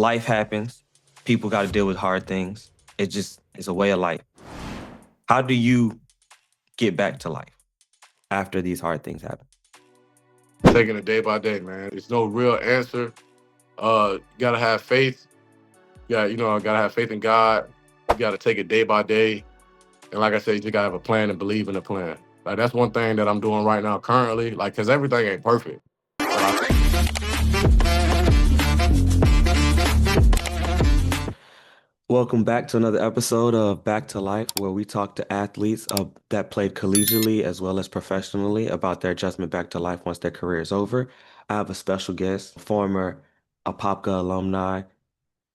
life happens. People got to deal with hard things. It's a way of life. How do you get back to life after these hard things happen? Taking it day by day, man. There's no real answer. Gotta have faith. Yeah, gotta have faith in God. You gotta take it day by day. And like I said, you just gotta have a plan and believe in the plan. Like that's one thing that I'm doing right now currently. Like, cause everything ain't perfect. But Welcome back to another episode of Back to Life, where we talk to athletes that played collegiately as well as professionally about their adjustment back to life once their career is over. I have a special guest, former Apopka alumni,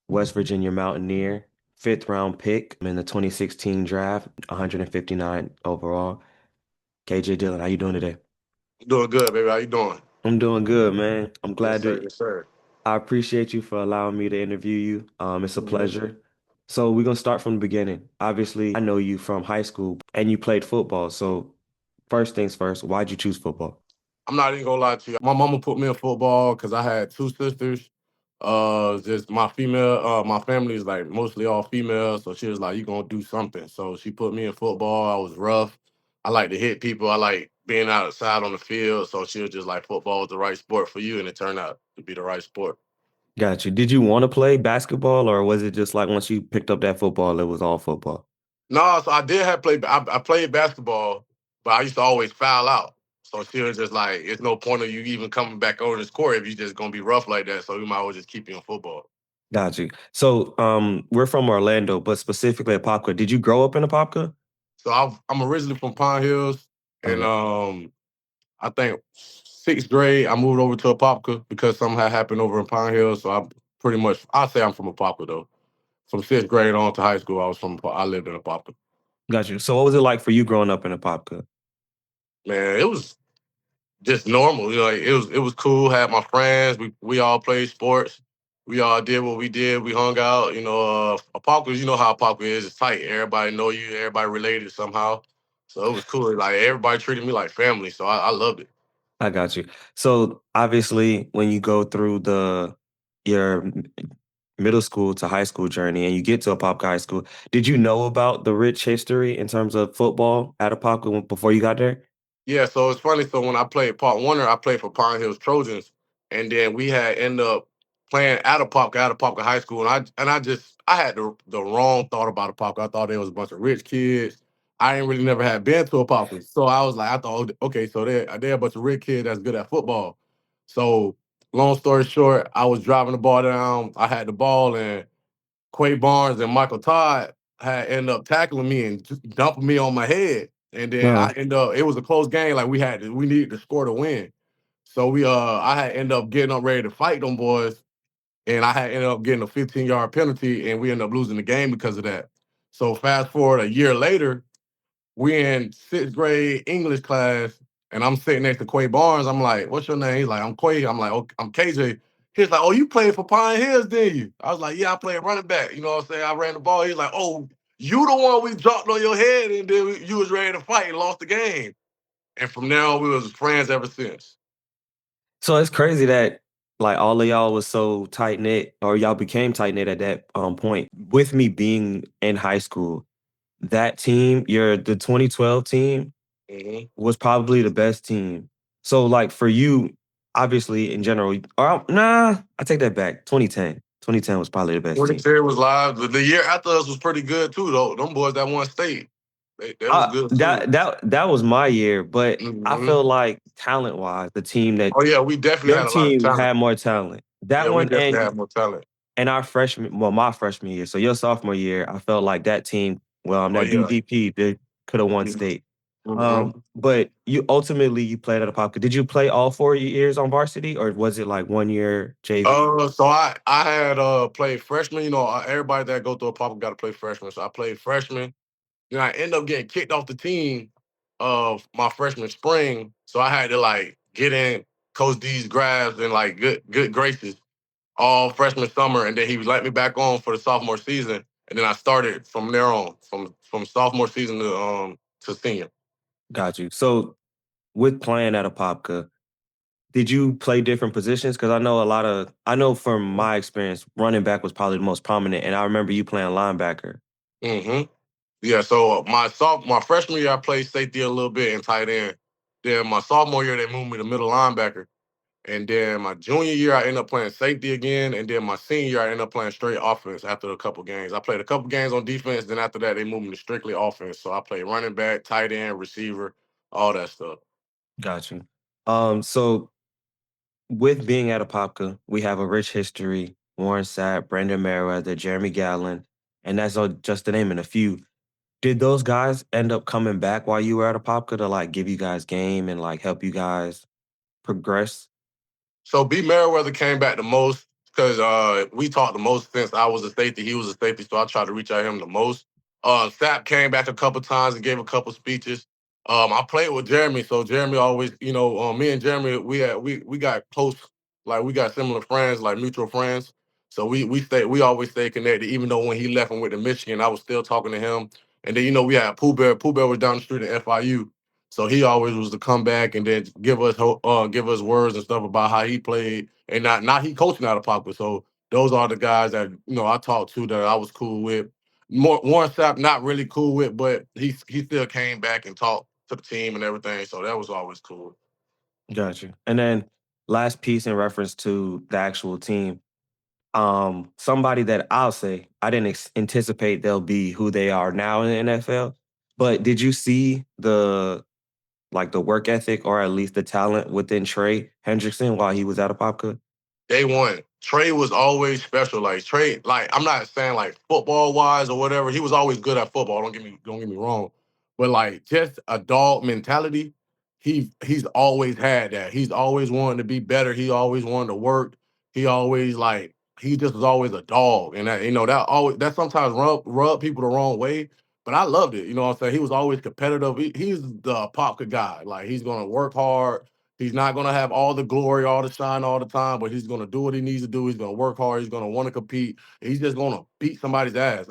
West Virginia Mountaineer, fifth round pick in the 2016 draft, 159 overall. KJ Dillon, how you doing today? I'm doing good, baby. How you doing? I'm doing good, man. I'm Yes, glad sir. to. Yes, sir. I appreciate you for allowing me to interview you. It's a Mhm. pleasure. So we're gonna start from the beginning. Obviously, I know you from high school and you played football. So first things first, why'd you choose football? I'm not even gonna lie to you. My mama put me in football because I had two sisters. Just my family is like mostly all female, so she was like, "You gonna do something?" So she put me in football. I was rough. I like to hit people. I like being outside on the field. So she was just like, "Football is the right sport for you," and it turned out to be the right sport. Got you. Did you want to play basketball or was it just like once you picked up that football, it was all football? No, so I did have play. I played basketball, but I used to always foul out. So she was just like, "It's no point of you even coming back over this court if you just gonna be rough like that. So we might as well just keep you in football." Got you. So we're from Orlando, but specifically Apopka. Did you grow up in Apopka? So I'm originally from Pine Hills, and Okay. I think sixth grade I moved over to Apopka because something had happened over in Pine Hills. So I'm pretty much I say I'm from Apopka though. From sixth grade on to high school, I lived in Apopka. Got you. So what was it like for you growing up in Apopka? Man, it was just normal. Like it was cool. Had my friends. We all played sports. We all did what we did. We hung out. Apopka. You know how Apopka is. It's tight. Everybody know you. Everybody related somehow. So it was cool. Like everybody treated me like family. So I loved it. I got you. So obviously, when you go through your middle school to high school journey and you get to Apopka High School, did you know about the rich history in terms of football at Apopka before you got there? Yeah, so it's funny. So when I played Part Warner, I played for Pine Hills Trojans, and then we had ended up playing at Apopka High School, and I had the wrong thought about Apopka. I thought there was a bunch of rich kids. I ain't really never had been to Apopka, so I was like, I thought, okay, so they're a bunch of rich kids that's good at football. So long story short, I was driving the ball down. I had the ball, and Quay Barnes and Michael Todd had ended up tackling me and just dumping me on my head. And then No. I ended up it was a close game, like we needed to score to win. So I had ended up getting up ready to fight them boys, and I had ended up getting a 15-yard penalty, and we ended up losing the game because of that. So fast forward a year later, we in sixth grade English class, and I'm sitting next to Quay Barnes. I'm like, "What's your name?" He's like, "I'm Quay." I'm like, "Okay, I'm KJ." He's like, "Oh, you played for Pine Hills, didn't you?" I was like, "Yeah, I played running back." You know what I'm saying? I ran the ball. He's like, "Oh, you the one we dropped on your head, and then you was ready to fight and lost the game." And from now on, we was friends ever since. So it's crazy that like all of y'all was so tight knit, or y'all became tight knit at that point. With me being in high school, that team, the 2012 team, Mhm. was probably the best team. So like for you, obviously in general, or nah, I take that back. 2010. 2010 was probably the best team. 2010 was live. The year after us was pretty good too, though. Them boys that won state, they was good too. That was my year, but I Mhm. feel like talent wise, the team that Oh yeah, we definitely your had a lot of team talent. had more talent. That Yeah, we one definitely had more talent. and our freshman, well, my freshman year. So your sophomore year, I felt like that team, well, Oh that yeah. DVP, they could have won state. Mm-hmm. But you played at Apopka. Did you play all 4 years on varsity, or was it like 1 year JV? So I had played freshman. Everybody that go through a pop got to play freshman. So I played freshman. Then I ended up getting kicked off the team of my freshman spring. So I had to like get in Coach D's grabs and like good graces all freshman summer, and then he let me back on for the sophomore season. And then I started from there on, from sophomore season to senior. Got you. So with playing at Apopka, Did you play different positions? Because I know from my experience, running back was probably the most prominent, and I remember you playing linebacker. Hmm. Yeah, so my freshman year I played safety a little bit and tight end. Then my sophomore year they moved me to middle linebacker. And then my junior year I ended up playing safety again. And then my senior year I ended up playing straight offense after a couple games. I played a couple games on defense, then after that they moved me to strictly offense. So I played running back, tight end, receiver, all that stuff. Got you. So with being at Apopka, we have a rich history. Warren Sapp, Brandon Merriweather, Jeremy Gallon, and that's all, just to name a few. Did those guys end up coming back while you were at Apopka to like give you guys game and like help you guys progress? So B Merriweather came back the most because we talked the most since I was a safety. He was a safety, so I tried to reach out him the most. Sapp came back a couple times and gave a couple speeches. I played with Jeremy, so Jeremy always, me and Jeremy, we got close, like we got similar friends, like mutual friends. So we always stayed connected. Even though when he left and went to Michigan, I was still talking to him. And then we had Pooh Bear. Pooh Bear was down the street at FIU. So he always was to come back and then give us words and stuff about how he played, and not he coaching out of pocket. So those are the guys that I talked to that I was cool with. More Warren Sapp not really cool with, but he still came back and talked to the team and everything. So that was always cool. Got you. And then last piece in reference to the actual team. Somebody that I'll say I didn't anticipate they'll be who they are now in the NFL. But did you see the work ethic or at least the talent within Trey Hendrickson while he was at Apopka? Day one, Trey was always special. Like Trey, like I'm not saying like football wise or whatever. He was always good at football. Don't get me wrong, but like just a dog mentality. He's always had that. He's always wanted to be better. He always wanted to work. He always like he just was always a dog, and that sometimes rub people the wrong way. But I loved it. You know what I'm saying? He was always competitive. He's the Popka guy. Like he's gonna work hard. He's not going to have all the glory, all the shine all the time, but he's going to do what he needs to do. He's going to work hard. He's going to want to compete. He's just going to beat somebody's ass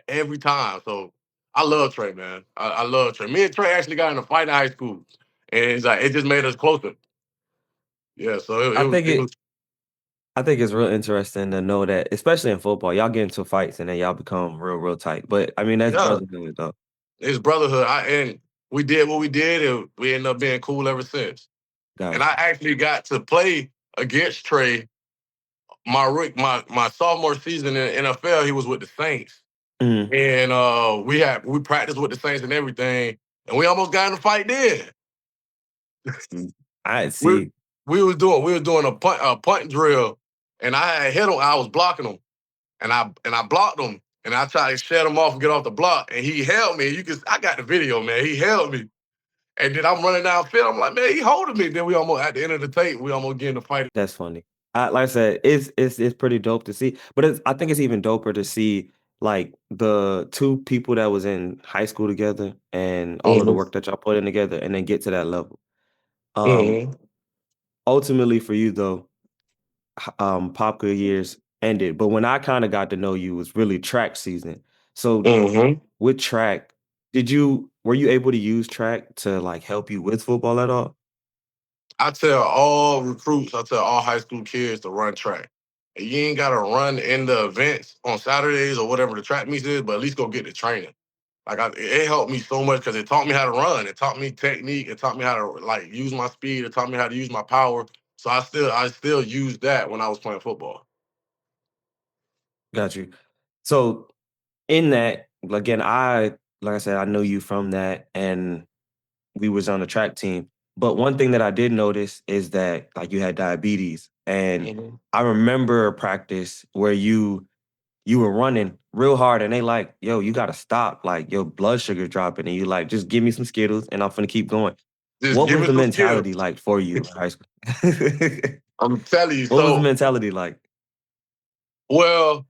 every time. So I love Trey, man. I love Trey. Me and Trey actually got in a fight in high school, and it's like it just made us closer. Yeah, so I think it it was I think it's real interesting to know that, especially in football, y'all get into fights and then y'all become real, real tight. But I mean, that's yeah, brotherhood though. it's brotherhood. And we did what we did, and we ended up being cool ever since. And I Gotcha. actually got to play against Trey my sophomore season in the NFL. He was with the Saints. Mhm. And we practiced with the Saints and everything, and we almost got in a fight then. I We see. we was doing a punt drill, and I had hit him. I was blocking him, and I blocked him, and I tried to shut him off and get off the block, and he held me. I got the video, man. He held me, and then I'm running downfield. I'm like, man, he holding me. Then we almost at the end of the tape, we almost get in the fight. That's funny. Like I said, it's pretty dope to see. But I think it's even doper to see like the two people that was in high school together and all of the Mhm, work that y'all put in together and then get to that level. Um, mhm, ultimately for you though, Popka years ended. But when I kind of got to know you was really track season. So mhm. with track, were you able to use track to like help you with football at all? I tell all recruits, I tell all high school kids to run track. And you ain't gotta run in the events on Saturdays or whatever the track meets is, but at least go get the training. It helped me so much because it taught me how to run. It taught me technique. It taught me how to like use my speed. It taught me how to use my power. So I still use that when I was playing football. Got you. So in that, again, like I said, I know you from that, and we was on the track team. But one thing that I did notice is that like you had diabetes, and Mhm. I remember a practice where you were running real hard, and they like, yo, you gotta stop, like your blood sugar dropping, and you like, just give me some Skittles, and I'm finna keep going. Just What give was me the some mentality skills. like for you in high school? I'm telling you. What was the So, mentality like? well,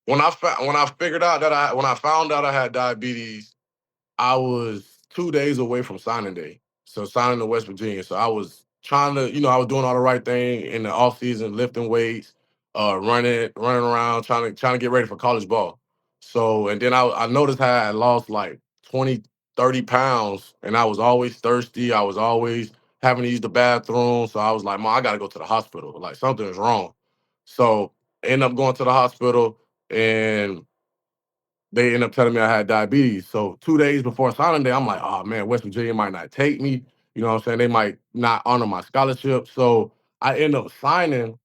when I found out I had diabetes, I was 2 days away from signing day. So signing to West Virginia. So I was trying to, I was doing all the right thing in the off season, lifting weights, running around, trying to get ready for college ball. So and then I noticed how I lost like 20, 30 pounds, and I was always thirsty. I was always having to use the bathroom. So I was like, Mom, I gotta go to the hospital. Like something is wrong. So I end up going to the hospital and they end up telling me I had diabetes. So 2 days before signing day, I'm like, oh man, West Virginia might not take me. You know what I'm saying? They might not honor my scholarship. So I end up signing,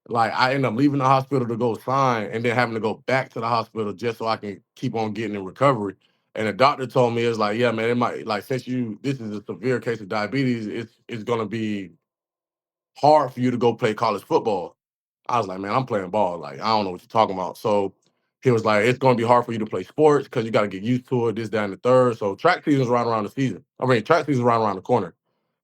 like I end up leaving the hospital to go sign and then having to go back to the hospital just so I can keep on getting in recovery. And the doctor told me it's like, yeah, man, it might like since you this is a severe case of diabetes, it's gonna be hard for you to go play college football. I was like, man, I'm playing ball. Like, I don't know what you're talking about. So he was like, it's going to be hard for you to play sports because you got to get used to it, this, that, and the third. So track season's right around the season. I mean, track season's right around the corner.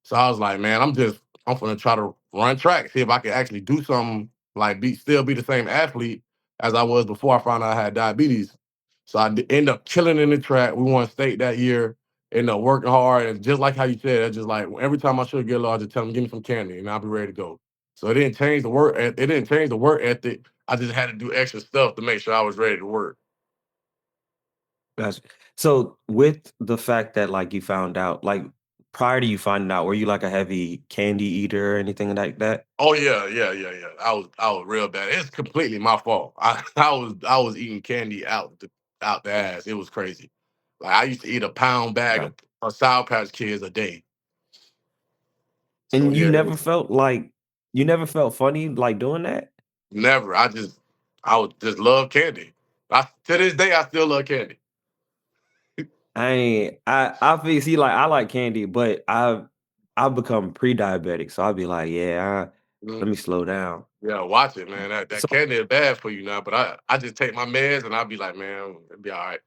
So I was like, man, I'm gonna try to run track, see if I can actually do something like still be the same athlete as I was before I found out I had diabetes. So end up killing in the track. We won state that year. End up working hard, and just like how you said, it's just like every time I should get low, I just tell them, give me some candy, and I'll be ready to go. So it didn't change the work. It didn't change the work ethic. I just had to do extra stuff to make sure I was ready to work. Gotcha. So with the fact that like you found out, like prior to you finding out, were you like a heavy candy eater or anything like that? Oh yeah, yeah, yeah, yeah. I was real bad. It's completely my fault. I was eating candy out the ass. It was crazy. Like I used to eat a pound bag Got of Sour Patch Kids a day. So And yeah, it was you never felt funny like doing that? never. I would just love candy. To this day I still love candy. I feel see like I like candy, but I've become pre-diabetic, so I'll be like, yeah, Mhm. let me slow down. Yeah, watch it, man. That So candy is bad for you now, but I just take my meds and I'll be like, man, it'll be all right.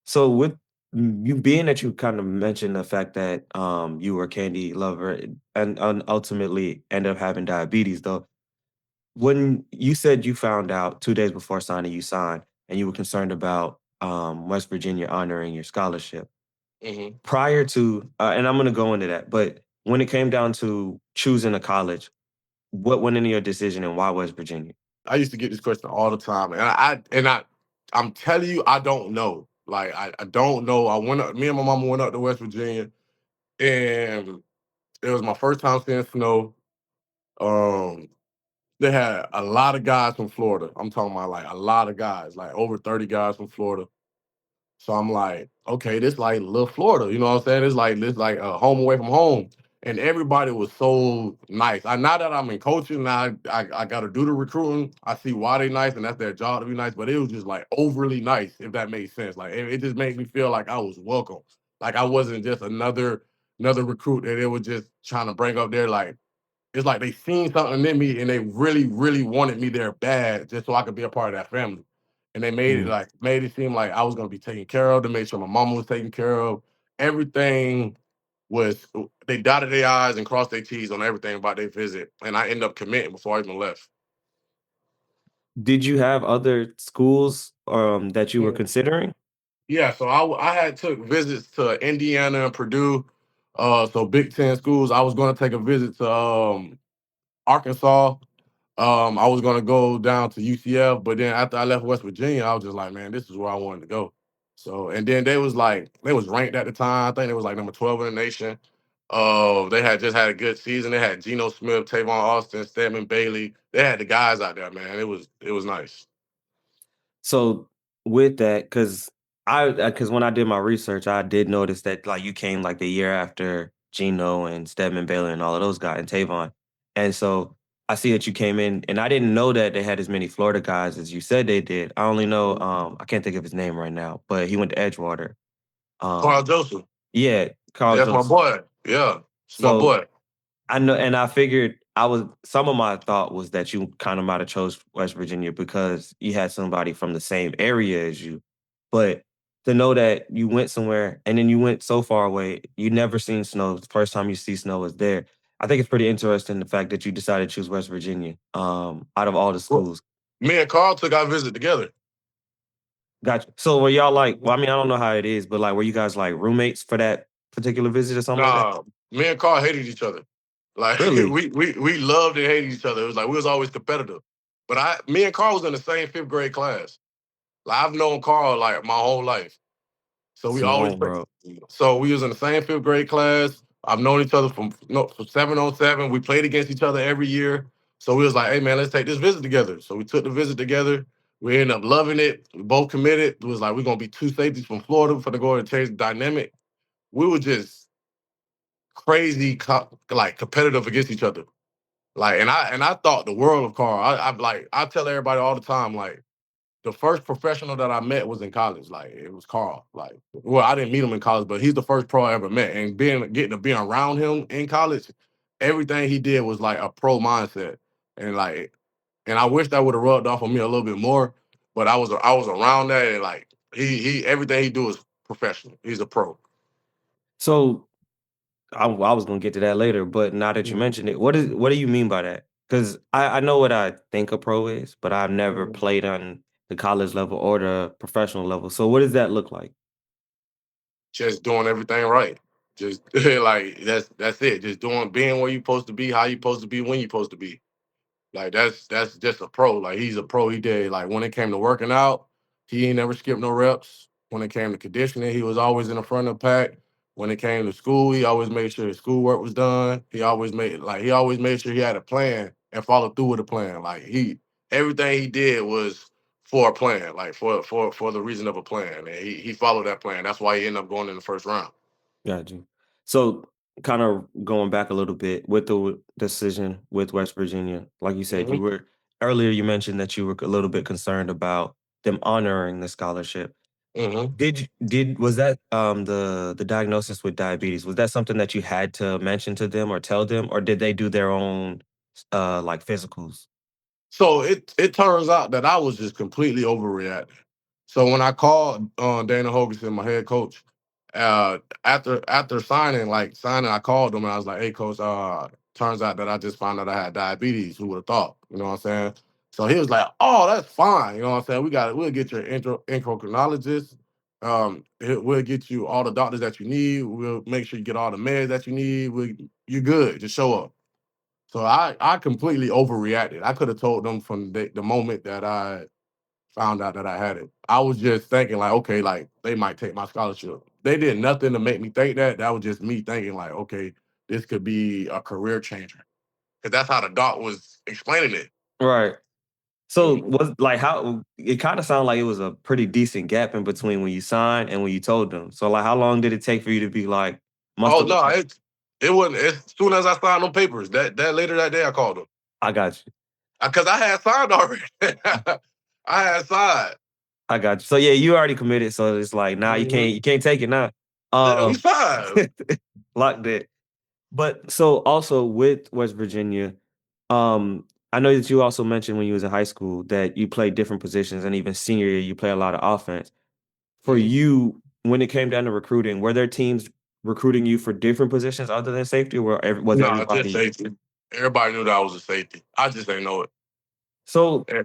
so with you being that you kind of mentioned the fact that you were a candy lover and ultimately end up having diabetes though. When you said you found out 2 days before signing, you signed, and you were concerned about, West Virginia honoring your scholarship. Mhm. Prior to and I'm gonna go into that, but when it came down to choosing a college, what went into your decision and why West Virginia? I used to get this question all the time, and I'm telling you, I don't know. Like I don't know. I went up. Me and my mama went up to West Virginia, and it was my first time seeing snow. Um, they had a lot of guys from Florida. I'm talking about like a lot of guys, like over 30 guys from Florida. So I'm like, okay, this like little Florida, you know what I'm saying? It's like this like a home away from home. And everybody was so nice. Now that I'm in coaching, now I got to do the recruiting. I see why they nice, and that's their job to be nice. But it was just like overly nice, if that makes sense. Like it just made me feel like I was welcome. Like I wasn't just another recruit that they were just trying to bring up there. Like it's like they seen something in me and they really, really wanted me there bad just so I could be a part of that family. And they Mm. made it seem like I was gonna be taken care of, to make sure my mama was taken care of. Everything was they dotted their I's and crossed their T's on everything about their visit. And I ended up committing before I even left. Did you have other schools, that you were Mm. considering? Yeah, so I had took visits to Indiana and Purdue, so Big Ten schools. I was going to take a visit to Arkansas. I was gonna go down to UCF, but then after I left West Virginia, I was just like, man, this is where I wanted to go. So, and then they was ranked at the time. I think they was like number 12 in the nation. They had just had a good season. They had Geno Smith, Tavon Austin, Stedman Bailey. They had the guys out there, man. It was nice. So with that, because when I did my research, I did notice that like you came like the year after Geno and Stedman Bailey and all of those guys and Tavon. And so I see that you came in and I didn't know that they had as many Florida guys as you said they did. I only know I can't think of his name right now, but he went to Edgewater. Carl Um Joseph, yeah, Carl that's my Joseph. boy. Yeah, it's my So boy. I know, and I figured I was some of my thought was that you kind of might have chose West Virginia because you had somebody from the same area as you. But to know that you went somewhere and then you went so far away, you never seen snow. The first time you see snow was there. I think it's pretty interesting the fact that you decided to choose West Virginia, out of all the Well, schools. me and Carl took our visit together. Gotcha. So were y'all like, well, I mean, I don't know how it is, but like, were you guys like roommates for that particular visit or something like that? Nah, me and Carl hated each other. Like Really? we loved and hated each other. It was like we was always competitive. But me and Carl was in the same fifth grade class. Like I've known Carl like my whole life. So we always Small play. world. So we was in the same fifth grade class. I've known each other from no from 7 on 7. We played against each other every year. So we was like, hey man, let's take this visit together. So we took the visit together. We ended up loving it. We both committed. It was like we're gonna be two safeties from Florida for the go and change the dynamic. We were just crazy like competitive against each other. Like and I thought the world of Carl. I tell everybody all the time, like the first professional that I met was in college. Like it was Carl. Like, well, I didn't meet him in college, but he's the first pro I ever met. And getting to be around him in college, everything he did was like a pro mindset. And like, and I wish that would have rubbed off on me a little bit more. But I was around that and like he everything he do is professional. He's a pro. So I was gonna get to that later, but now that you Mhm, mentioned it, what do you mean by that? Because I know what I think a pro is, but I've never mhm. played on the college level or the professional level. So what does that look like? Just doing everything right. Just like that's it. Just being where you're supposed to be, how you're supposed to be, when you're supposed to be. Like that's just a pro. Like he's a pro. He did like when it came to working out, he ain't never skipped no reps. When it came to conditioning, he was always in the front of the pack. When it came to school, he always made sure his schoolwork was done. He always made sure he had a plan and followed through with a plan. Like everything he did was for a plan, like for the reason of a plan. And he followed that plan. That's why he ended up going in the first round. Got you. So kind of going back a little bit with the decision with West Virginia, like you said, Hmm. you were earlier you mentioned that you were a little bit concerned about them honoring the scholarship. Hmm. Did was that the diagnosis with diabetes? Was that something that you had to mention to them or tell them, or did they do their own like physicals? So it turns out that I was just completely overreacting. So when I called Dana Hogerson, my head coach, after signing, I called him and I was like, "Hey, coach, turns out that I just found out I had diabetes. Who would have thought?" You know what I'm saying? So he was like, "Oh, that's fine. You know what I'm saying? We'll get your endocrinologist. We'll get you all the doctors that you need. We'll make sure you get all the meds that you need. You're good. Just show up." So I completely overreacted. I could have told them from the moment that I found out that I had it. I was just thinking like, okay, like they might take my scholarship. They did nothing to make me think that. That was just me thinking like, okay, this could be a career changer. Because that's how the doc was explaining it. Right. So Mhm. was like how it kind of sounded like it was a pretty decent gap in between when you signed and when you told them. So like how long did it take for you to be like must Oh have looked no, like it wasn't as soon as I signed on papers. That later that day I called them. I got you. Because I had signed already. I had signed. I got you. So yeah, you already committed. So it's like nah, Mhm. you can't take it now. Yeah, we Um signed. locked it. But so also with West Virginia, um, I know that you also mentioned when you was in high school that you played different positions and even senior year you play a lot of offense. For Mhm. you, when it came down to recruiting, were there teams recruiting you for different positions other than safety, or was No, just everybody? safety. Everybody knew that I was a safety. I just didn't know it. So Eh,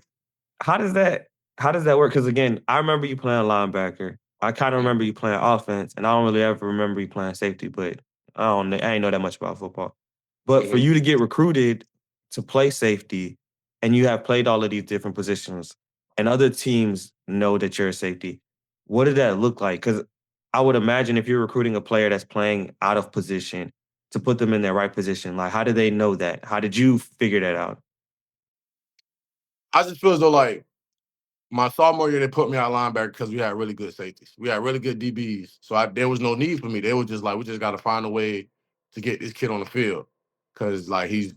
how does that how does that work? Because again, I remember you playing linebacker. I kind of remember mhm, you playing offense, and I don't really ever remember you playing safety. But I ain't know that much about football. But for mhm. you to get recruited to play safety, and you have played all of these different positions, and other teams know that you're a safety, what did that look like? Because I would imagine if you're recruiting a player that's playing out of position to put them in their right position, like how did they know that? How did you figure that out? I just feel as though like my sophomore year they put me out linebacker because we had really good safeties. We had really good DBs. So there was no need for me. They were just like, we just gotta find a way to get this kid on the field. Cause like he's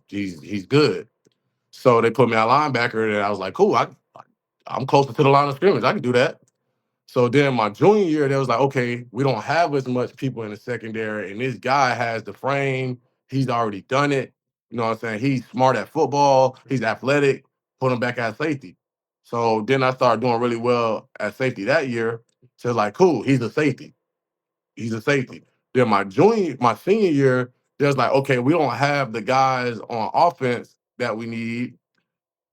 good. So they put me out linebacker and I was like, cool, I'm closer to the line of scrimmage. I can do that. So then my junior year, they was like, okay, we don't have as much people in the secondary, and this guy has the frame. He's already done it. You know what I'm saying? He's smart at football. He's athletic. Put him back at safety. So then I started doing really well at safety that year. So like, cool, he's a safety. He's a safety. Then my senior year, there's like, okay, we don't have the guys on offense that we need.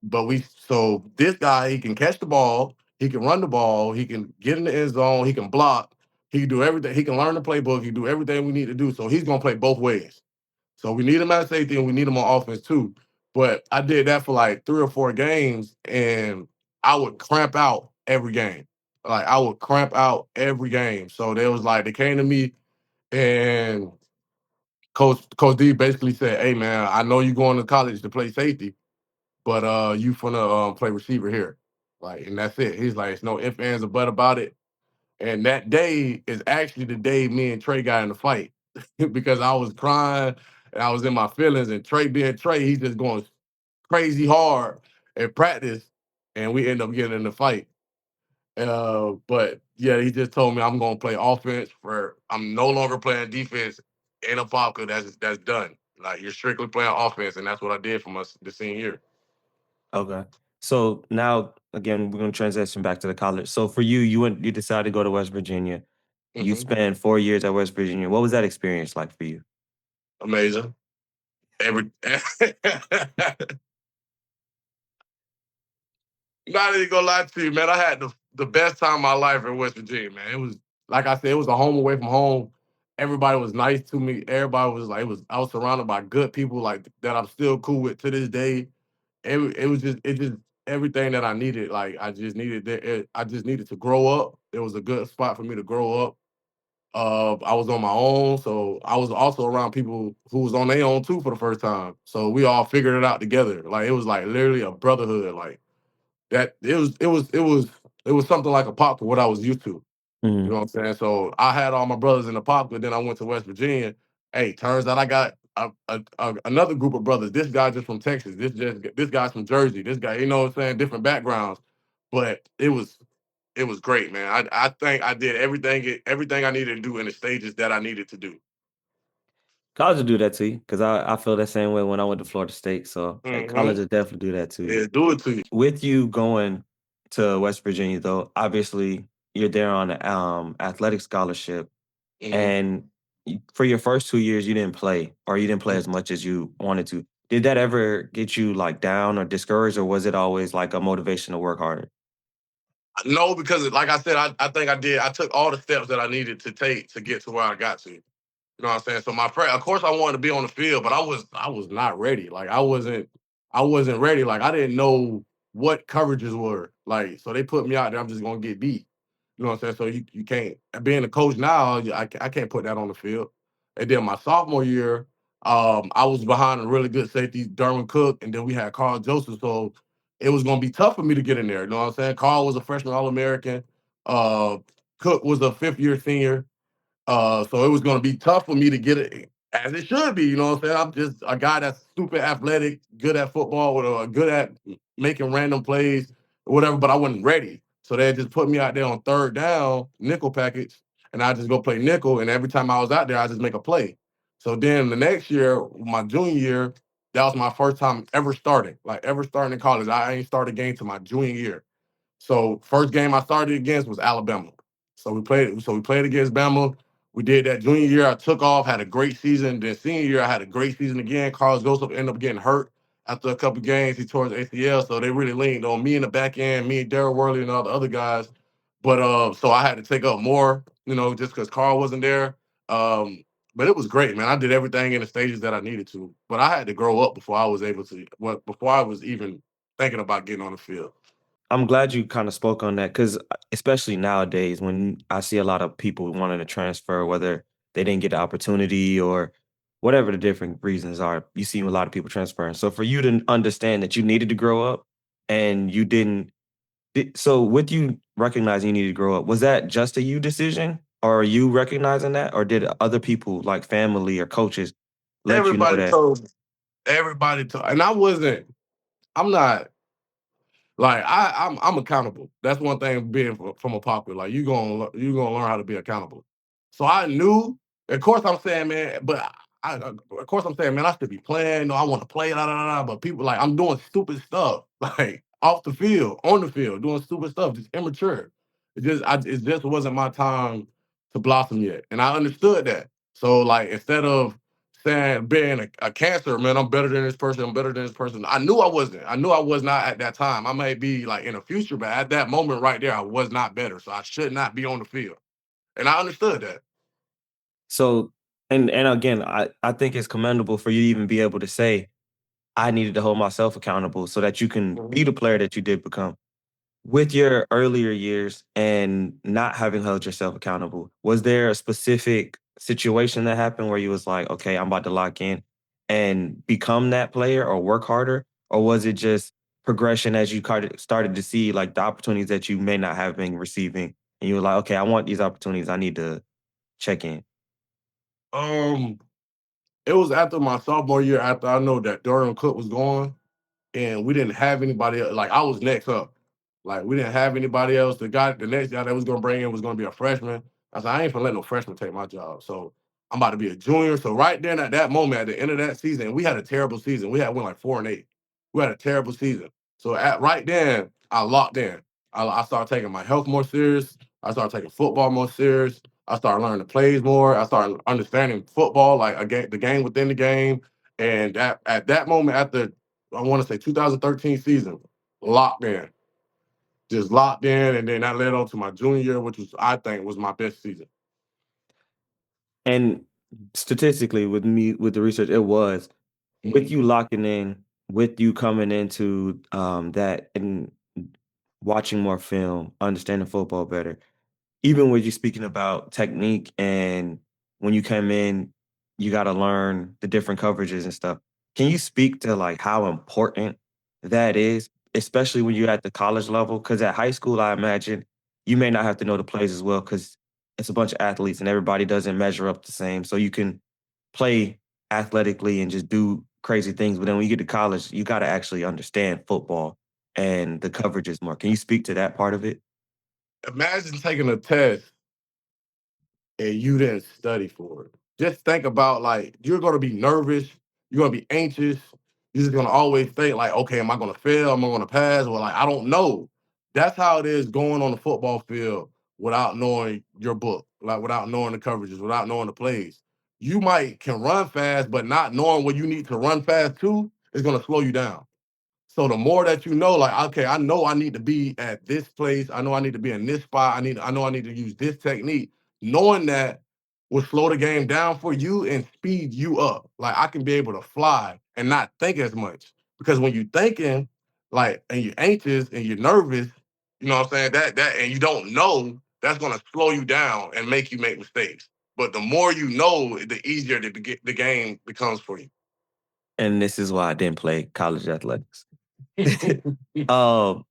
But so this guy, he can catch the ball, he can run the ball, he can get in the end zone, he can block, he can do everything, he can learn the playbook, he can do everything we need to do. So he's gonna play both ways. So we need him at safety and we need him on offense too. But I did that for like 3 or 4 games and I would cramp out every game. Like I would cramp out every game. So they was like they came to me and Coach D basically said, "Hey man, I know you going to college to play safety, but you finna play receiver here." Like, and that's it. He's like, "It's no ifs, ands, or but about it." And that day is actually the day me and Trey got in the fight because I was crying and I was in my feelings. And Trey being Trey, he's just going crazy hard at practice, and we end up getting in the fight. But yeah, he just told me I'm gonna play offense. For I'm no longer playing defense in a pocket. That's done. Like you're strictly playing offense, and that's what I did for my the senior year. Okay. So now again, we're gonna transition back to the college. So for you, you decided to go to West Virginia. You Hmm. spent 4 years at West Virginia. What was that experience like for you? Amazing. Every Not even gonna lie to you, man. I had the best time of my life in West Virginia, man. It was like I said, it was a home away from home. Everybody was nice to me. Everybody was like, it was. I was surrounded by good people like that. I'm still cool with to this day. It was just everything that I needed. Like I just needed to grow up. It was a good spot for me to grow up. I was on my own, so I was also around people who was on their own too for the first time. So we all figured it out together. Like it was like literally a brotherhood. Like that it was something like a pop to what I was used to. You Mhm. know what I'm saying? So I had all my brothers in the pop, but then I went to West Virginia. Hey, turns out I got another group of brothers. This guy just from Texas. This guy's from Jersey. This guy, you know what I'm saying? Different backgrounds, but it was great, man. I think I did everything I needed to do in the stages that I needed to do. College will do that to you because I feel that same way when I went to Florida State. So like college Hmm. will definitely do that to you. Yeah, do it to you. With you going to West Virginia, though, obviously you're there on an athletic scholarship, Hmm. and for your first 2 years, you didn't play, or you didn't play as much as you wanted to. Did that ever get you like down or discouraged, or was it always like a motivation to work harder? No, because like I said, I think I did. I took all the steps that I needed to take to get to where I got to. You know what I'm saying? So my friend, of course, I wanted to be on the field, but I was not ready. Like I wasn't ready. Like I didn't know what coverages were. Like so they put me out there. I'm just gonna get beat. You know what I'm saying? So you can't being a coach now. I can't put that on the field. And then my sophomore year, I was behind a really good safety, Derwin Cook, and then we had Carl Joseph. So it was gonna be tough for me to get in there. You know what I'm saying? Carl was a freshman All American. Uh, Cook was a fifth year senior. So it was going to be tough for me to get it as it should be. You know what I'm saying? I'm just a guy that's super athletic, good at football, with good at making random plays or whatever. But I wasn't ready, so they just put me out there on third down, nickel package, and I just go play nickel. And every time I was out there, I just make a play. So then the next year, my junior year, that was my first time ever starting, like ever starting in college. I ain't started a game to my junior year. So first game I started against was Alabama. So we played against Bama. We did that junior year. I took off, had a great season. Then senior year, I had a great season again. Carlos Joseph ended up getting hurt after a couple games. He tore his ACL, so they really leaned on me in the back end, me and Daryl Worley and all the other guys. But so I had to take up more, you know, just because Carl wasn't there. Um, but it was great, man. I did everything in the stages that I needed to. But I had to grow up before I was able to. Well, before I was even thinking about getting on the field. I'm glad you kind of spoke on that because, especially nowadays, when I see a lot of people wanting to transfer, whether they didn't get the opportunity or whatever the different reasons are, you see a lot of people transferring. So for you to understand that you needed to grow up and you didn't, so with you recognizing you needed to grow up, was that just a you decision, or are you recognizing that, or did other people like family or coaches let you know Everybody that? told everybody told, and I wasn't. I'm not like I'm accountable. That's one thing being from a popular. Like you gonna learn how to be accountable. So I knew. Of course, I'm saying, man. But of course, I'm saying, man, I should be playing. No, I want to play. Da, da, da, da. But people like I'm doing stupid stuff, like off the field, on the field, doing stupid stuff, just immature. It just wasn't my time to blossom yet, and I understood that. So like instead of saying being a cancer, man, I'm better than this person, I'm better than this person. I knew I wasn't. I knew I was not at that time. I may be like in the future, but at that moment right there, I was not better. So I should not be on the field. And I understood that. So, and again, I think it's commendable for you to even be able to say, I needed to hold myself accountable so that you can be Mhm. the player that you did become. with your earlier years and not having held yourself accountable, was there a specific situation that happened where you was like, okay, I'm about to lock in and become that player or work harder? Or was it just progression as you started to see like the opportunities that you may not have been receiving? And you were like, okay, I want these opportunities. I need to check in. Um, it was after my sophomore year, after I know that Dorian Cook was gone, and we didn't have anybody like I was next up. Like we didn't have anybody else. The next guy that was gonna bring in was gonna be a freshman. I said, I ain't gonna let no freshman take my job. So I'm about to be a junior. So right then at that moment, at the end of that season, we had a terrible season. We had went like 4-8. We had a terrible season. So at right then, I locked in. I started taking my health more serious. I started taking football more serious. I started learning the plays more. I started understanding football, like the game within the game. And at that moment, after I want to say 2013 season, locked in, just locked in, and then that led on to my junior year, which was I think was my best season. And statistically, with me, with the research, it was with Mhm. you locking in, with you coming into that and watching more film, understanding football better. Even with you speaking about technique and when you come in, you got to learn the different coverages and stuff. Can you speak to like how important that is, especially when you're at the college level? Because at high school, I imagine you may not have to know the plays as well because it's a bunch of athletes and everybody doesn't measure up the same. So you can play athletically and just do crazy things. But then when you get to college, you got to actually understand football and the coverages more. Can you speak to that part of it? Imagine taking a test and you didn't study for it. Just think about like you're gonna be nervous, you're gonna be anxious, you're just gonna always think like, okay, am I gonna fail? Am I gonna pass? Well, like I don't know. That's how it is going on the football field without knowing your book, like without knowing the coverages, without knowing the plays. You might can run fast, but not knowing what you need to run fast to is gonna slow you down. So the more that you know, like, okay, I know I need to be at this place. I know I need to be in this spot. I know I need to use this technique. Knowing that will slow the game down for you and speed you up. Like I can be able to fly and not think as much. Because when you're thinking, like, and you're anxious and you're nervous, you know what I'm saying? And you don't know, that's gonna slow you down and make you make mistakes. But the more you know, the easier the game becomes for you. And this is why I didn't play college athletics. Um,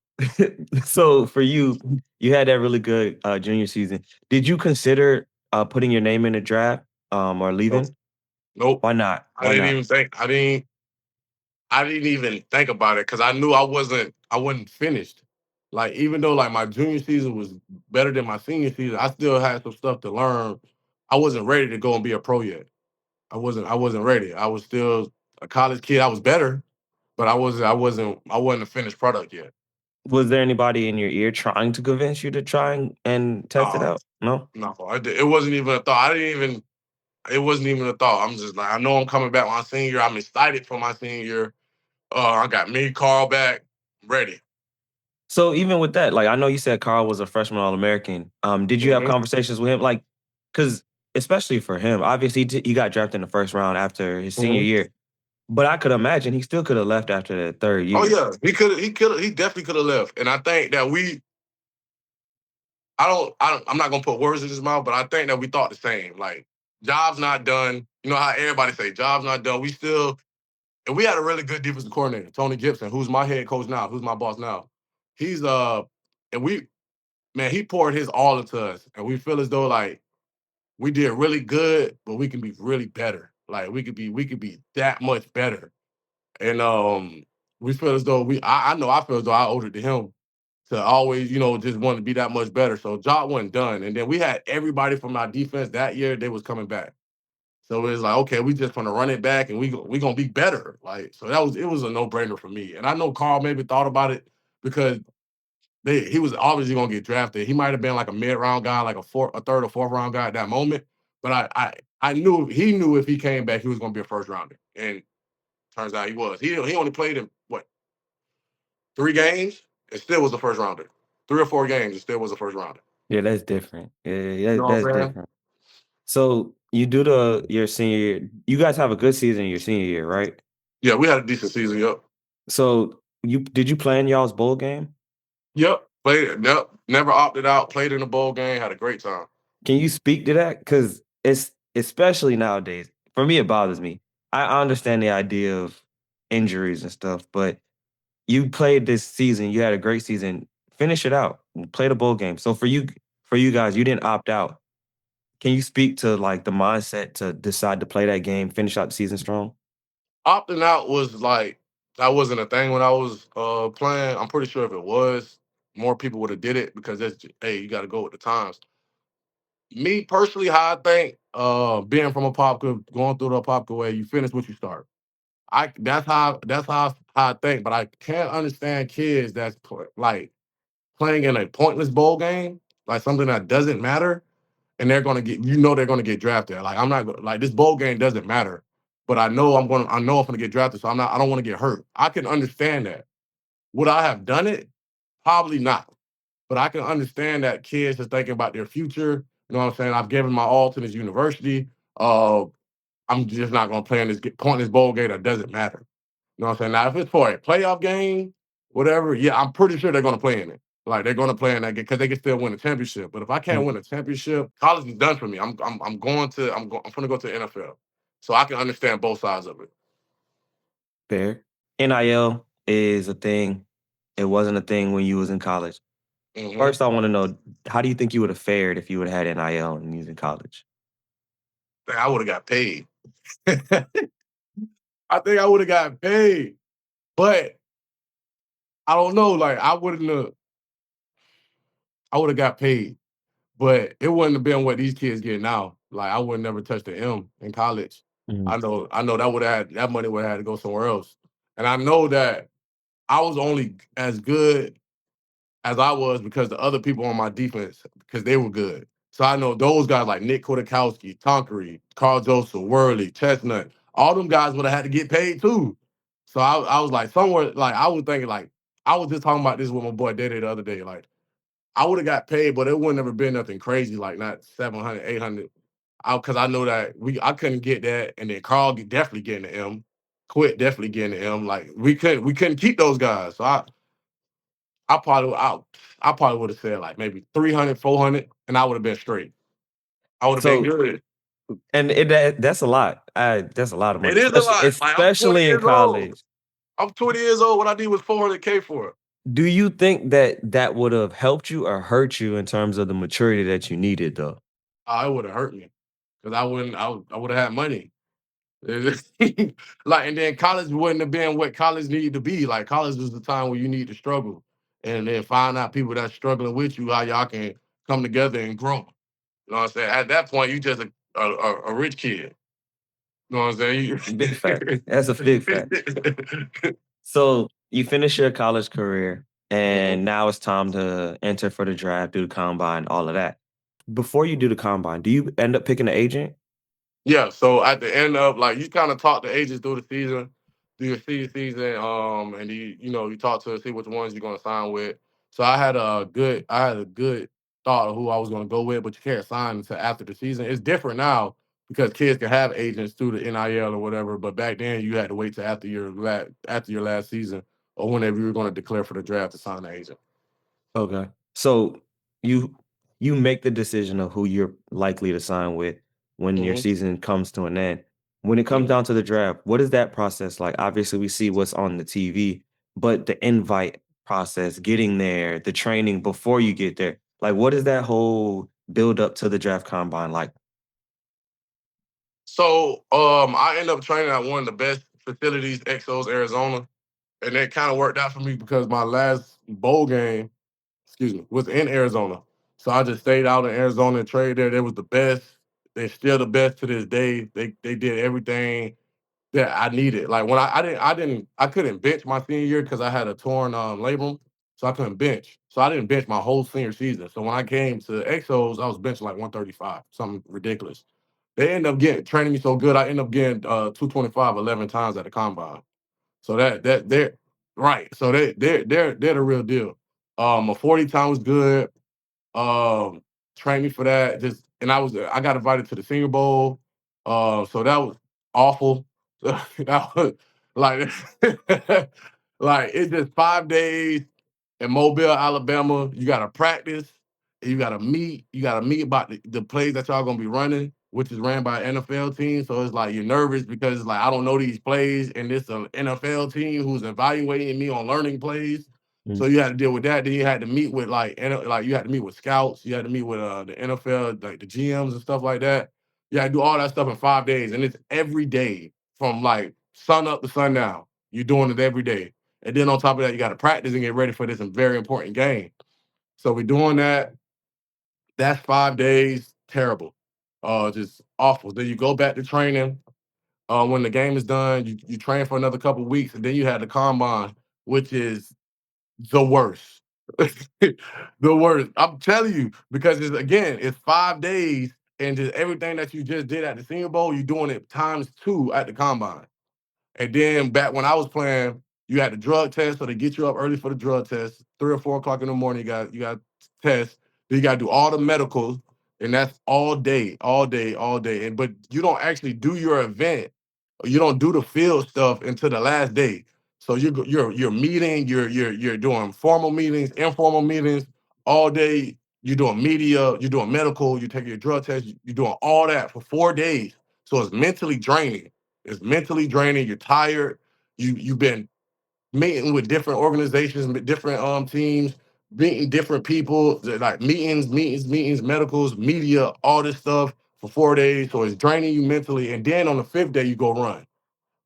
so for you, you had that really good junior season. Did you consider putting your name in a draft or Nope. leaving? Nope. Why not? I Why didn't not? even think. I didn't even think about it because I knew I wasn't finished. Like even though like my junior season was better than my senior season, I still had some stuff to learn. I wasn't ready to go and be a pro yet. I wasn't ready. I was still a college kid. I was better, but I wasn't a finished product yet. Was there anybody in your ear trying to convince you to try and test it No, out? No. no, it wasn't even a thought. I didn't even it wasn't even a thought. I'm just like I know I'm coming back my senior year. I'm excited for my senior year. I got me Carl back, ready. So even with that, like I know you said Carl was a freshman All American. Did you have Mhm, conversations with him? Like, because especially for him, obviously he got drafted in the first round after his senior mhm. year. But I could imagine he still could have left after the third Oh year. yeah, he definitely could have left. And I think that I'm not gonna put words in his mouth, but I think that we thought the same. Like, job's not done. You know how everybody say job's not done. And we had a really good defensive coordinator, Tony Gibson, who's my head coach now, who's my boss now. He's and we man, he poured his all into us, and we feel as though like we did really good, but we can be really better. Like we could be that much better. And we feel as though I know I feel as though I owed it to him to always, just want to be that much better. So job wasn't done. And then we had everybody from our defense that year, they was coming back. So it was like, okay, we just gonna run it back and we gonna be better. Like, so it was a no-brainer for me. And I know Carl maybe thought about it because he was obviously gonna get drafted. He might have been like a mid-round guy, like a third or fourth round guy at that moment. But I knew he knew if he came back, he was gonna be a first rounder. And turns out he was. He only played in what 3 games, it still was a first rounder. 3 or 4 games, it still was a first rounder. Yeah, that's different. Yeah, You know what that's I'm saying? different. So you do your senior year. You guys have a good season your senior year, right? Yeah, we had a decent season. Yep. So did you play in y'all's bowl game? Yep. Played, nope, never opted out. Played in a bowl game. Had a great time. Can you speak to that? Because it's especially nowadays. For me, it bothers me. I understand the idea of injuries and stuff, but you played this season. You had a great season. Finish it out. Play the bowl game. So for you guys, you didn't opt out. Can you speak to like the mindset to decide to play that game, finish out the season strong? Opting out was like that wasn't a thing when I was playing. I'm pretty sure if it was, more people would have did it because hey, you got to go with the times. Me personally, how I think, being from a going through the Apopka way, you finish what you start. I that's how I think, but I can't understand kids that's like playing in a pointless bowl game, like something that doesn't matter, and they're gonna get drafted. Like I'm not like this bowl game doesn't matter, but I know I'm gonna get drafted, so I don't want to get hurt. I can understand that. Would I have done it? Probably not. But I can understand that kids are thinking about their future. You know what I'm saying? I've given my all to this university. Uh, I'm just not gonna play in this pointless bowl game that doesn't matter. You know what I'm saying? Now, if it's for a playoff game, whatever, yeah, I'm pretty sure they're gonna play in it. Like they're gonna play in that game because they can still win a championship. But if I can't win Mhm. a championship, college is done for me. I'm gonna go to the NFL. So I can understand both sides of it. Fair. NIL is a thing. It wasn't a thing when you was in college. Hmm. First, I want to know, how do you think you would have fared if you would have had NIL and you was in college? I would have got paid. I think I would have got paid, but I don't know. Like I would have got paid, but it wouldn't have been what these kids get now. Like I would never touch the M in college. Mhm. I know that money would have had to go somewhere else. And I know that I was only as good as I was because the other people on my defense, because they were good. So I know those guys like Nick Kodakowski, Tonkery, Carl Joseph, Worley, Chestnut, all them guys would have had to get paid too. So I was like somewhere like I was thinking like I was just talking about this with my boy Dede the other day. Like I would have got paid, but it wouldn't have been nothing crazy, like not 700, 800. Because I know that I couldn't get that, and then Carl definitely getting the M, Quit definitely getting the M. Like we couldn't keep those guys. So I probably I probably would have said like maybe 300, 400, and I would have been straight. I would have been So, good. that's a lot. That's a lot of It money, is a especially lot. Like I'm 20 especially in years old. college. I'm 20 years old. What I did was 400K for it. Do you think that that would have helped you or hurt you in terms of the maturity that you needed, though? It would have hurt me because I would have had money. Like, and then college wouldn't have been what college needed to be. Like, college was the time where you need to struggle and then find out people that's struggling with you, how y'all can come together and grow. You know what I'm saying? At that point, you just a rich kid. You know what I'm saying? Big fact. That's a big fact. So you finish your college career, Mhm. and now it's time to enter for the draft, do the combine, all of that. Before you do the combine, do you end up picking an agent? Yeah, so at the end of like you kind of talk to agents through the season, through your season, and you talk to see which ones you're gonna sign with. So I had a good thought of who I was gonna go with, but you can't sign until after the season. It's different now because kids can have agents through the NIL or whatever, but back then you had to wait till after your last season or whenever you were gonna declare for the draft to sign the agent. Okay. So you you make the decision of who you're likely to sign with when your Hmm. season comes to an end. When it comes Hmm. down to the draft, what is that process like? Obviously, we see what's on the TV, but the invite process, getting there, the training before you get there, like what is that whole build up to the draft combine like? So I ended up training at one of the best facilities, Exos, Arizona. And that kind of worked out for me because my last bowl game, excuse me, was in Arizona. So I just stayed out in Arizona and traded there. They was the best. They're still the best to this day. They did everything that I needed. Like when I couldn't bench my senior year because I had a torn labrum, so I couldn't bench. So I didn't bench my whole senior season. So when I came to Exos, I was benching like 135, something ridiculous. They ended up getting training me so good, I ended up getting 225 11 times at the combine. So that they're right. So they're the real deal. A 40 time was good. Um, Trained me for that. I got invited to the Senior Bowl. So that was awful. That was like like it's just 5 days. in Mobile, Alabama. You got to practice. And you got to meet. You got to meet about the plays that y'all gonna be running, which is ran by an NFL team. So it's like you're nervous because it's like I don't know these plays, and this an NFL team who's evaluating me on learning plays. So Mm. you had to deal with that. Then you had to meet with like you had to meet with scouts. You had to meet with the NFL, like the GMs and stuff like that. You had to do all that stuff in 5 days, and it's every day from like sun up to sundown. You're doing it every day. And then on top of that, you got to practice and get ready for this very important game. So we're doing that. That's 5 days. Terrible. Just awful. Then you go back to training. When the game is done, you train for another couple of weeks, and then you had the combine, which is the worst. The worst. I'm telling you, because it's 5 days, and just everything that you just did at the Senior Bowl, you're doing it times two at the combine. And then back when I was playing, you had the drug test, so they get you up early for the drug test. 3 or 4 o'clock in the morning, you got tests. Then you got to do all the medicals, and that's all day, all day, all day. And but you don't actually do your event, or you don't do the field stuff until the last day. So you're meeting, you're doing formal meetings, informal meetings all day. You're doing media, you're doing medical, you're taking your drug test, you're doing all that for 4 days. So it's mentally draining. It's mentally draining. You're tired. You've been meeting with different organizations, different teams, meeting different people, like meetings, medicals, media, all this stuff for 4 days. So it's draining you mentally. And then on the fifth day, you go run.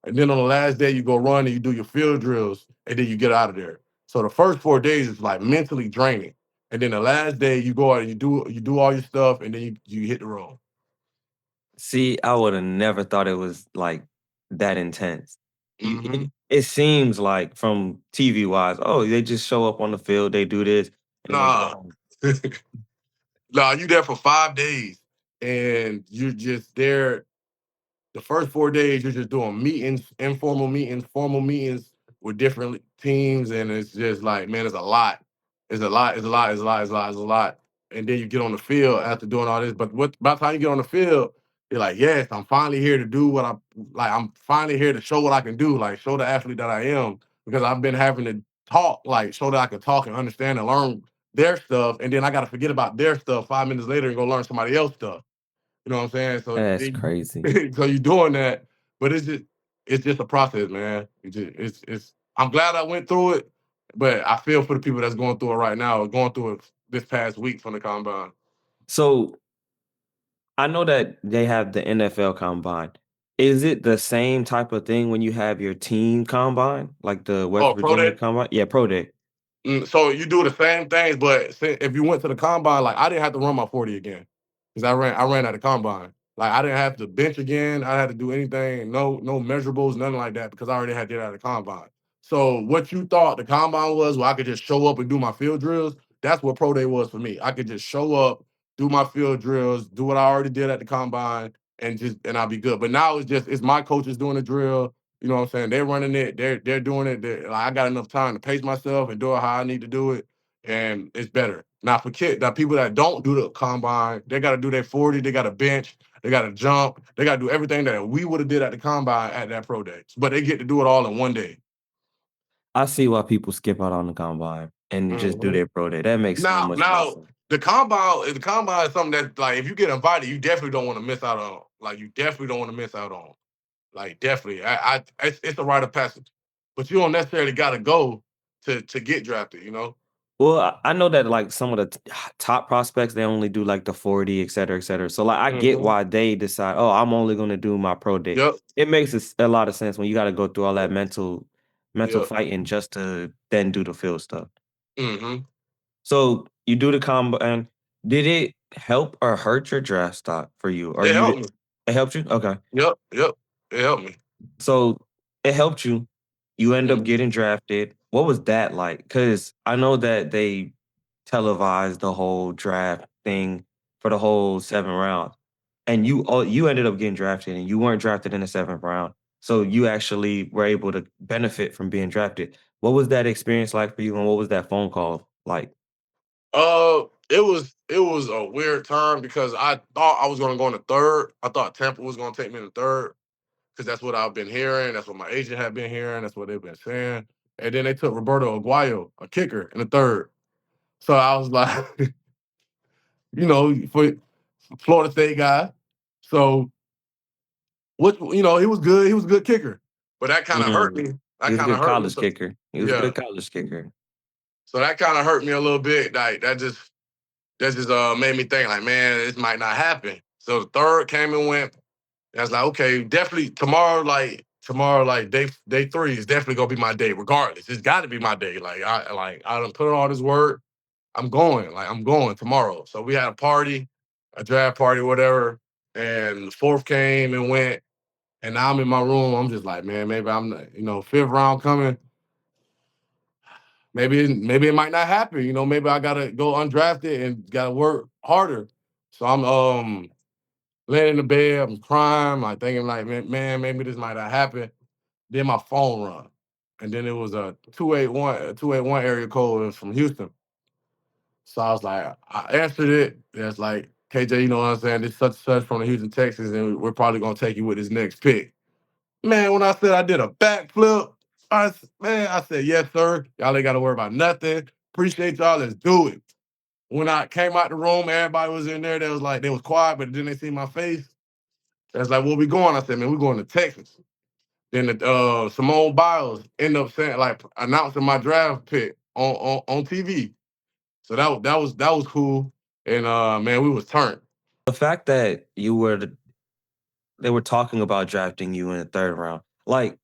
And then on the last day, you go run and you do your field drills, and then you get out of there. So the first 4 days is like mentally draining. And then the last day, you go out and you do all your stuff, and then you hit the road. See, I would have never thought it was like that intense. Hmm. It seems like from TV wise, oh, they just show up on the field, they do this, and they go Nah. home. Nah, you there for 5 days, and you're just there. The first 4 days, you're just doing meetings, informal meetings, formal meetings with different teams, and it's just like, man, it's a lot. It's a lot. It's a lot. It's a lot. It's a lot. It's a lot. And then you get on the field after doing all this. But by the time you get on the field, you're like, yes, I'm finally here to do what I like. I'm finally here to show what I can do, like show the athlete that I am, because I've been having to talk, like show that I can talk and understand and learn their stuff, and then I got to forget about their stuff 5 minutes later and go learn somebody else's stuff. You know what I'm saying? So That's crazy. so you're doing that, but it's just a process, man. It's I'm glad I went through it, but I feel for the people that's going through it right now, or going through it this past week from the combine. So I know that they have the NFL combine. Is it the same type of thing when you have your team combine, like the West Oh, pro Virginia day. combine? Yeah, pro day. So you do the same things, but if you went to the combine, like I didn't have to run my 40 again because I ran at the combine. Like I didn't have to bench again. I had to do anything, no measurables, nothing like that because I already had that at the combine. So what you thought the combine was, where I could just show up and do my field drills, that's what pro day was for me. I could just show up, do my field drills, do what I already did at the combine, and I'll be good. But now it's my coaches doing the drill. You know what I'm saying? They're running it. They're doing it. Like, I got enough time to pace myself and do it how I need to do it, and it's better. Now for kids, now people that don't do the combine, they got to do their 40. They got to bench. They got to jump. They got to do everything that we would have did at the combine at that pro day. But they get to do it all in one day. I see why people skip out on the combine and just do Mhm. their pro day. That makes so Now, much more now sense. the combine is something that, like, if you get invited, you definitely don't want to miss out on. Like you definitely don't want to miss out on. Like definitely, it's a rite of passage, but you don't necessarily got to go to get drafted. You know. Well, I know that like some of the top prospects, they only do like the 40, et cetera, et cetera. So like I get Hmm. why they decide, oh, I'm only gonna do my pro day. Yep. It makes a lot of sense when you gotta go through all that mental Yep. fighting just to then do the field stuff. Hmm. So you do the combine. Did it help or hurt your draft stock for you? Or It you helped me. it helped you? Okay. Yep. Yep. It helped me. So it helped you. You end up Mhm. getting drafted. What was that like? Because I know that they televised the whole draft thing for the whole 7 rounds, and you ended up getting drafted, and you weren't drafted in the 7th round. So you actually were able to benefit from being drafted. What was that experience like for you, and what was that phone call like? It was a weird time because I thought I was gonna go in the third. I thought Tampa was gonna take me in the third because that's what I've been hearing. That's what my agent had been hearing. That's what they've been saying. and then they took Roberto Aguayo, a kicker, in the third. So I was like, for Florida State guy. So he was good. He was a good kicker, but that kind of hurt Mm. me. He That was a kind of good hurt me. college So, kicker. He was a yeah. good college kicker. So that kind of hurt me a little bit. Like that just made me think like, man, this might not happen. So the third came and went. And I was like, okay, definitely tomorrow, like day three is definitely gonna be my day, regardless. It's got to be my day. I done put in all this work. I'm going. Like I'm going tomorrow. So we had a party, a draft party, whatever. And the fourth came and went. And now I'm in my room. I'm just like, man, maybe I'm not, fifth round coming. Maybe it might not happen. Maybe I gotta go undrafted and gotta work harder. So I'm laying in the bed, I'm crying, like thinking like, man, maybe this might not happen. Then my phone run. And then it was a 281 area code. It was from Houston. So I was like, I answered it. It's like, KJ, you know what I'm saying? This such and such from the Houston, Texas, and we're probably gonna take you with this next pick. Man, when I said I did a backflip, I said, yes, sir. Y'all ain't got to worry about nothing. Appreciate y'all. Let's do it. When I came out the room, everybody was in there. They was quiet, but then they see my face. That's like, where we going? I said, man, we going to Texas. Then Simone Biles ended up saying, like, announcing my draft pick on TV. So that was cool. And man, we was turned. The fact that they were talking about drafting you in the third round, like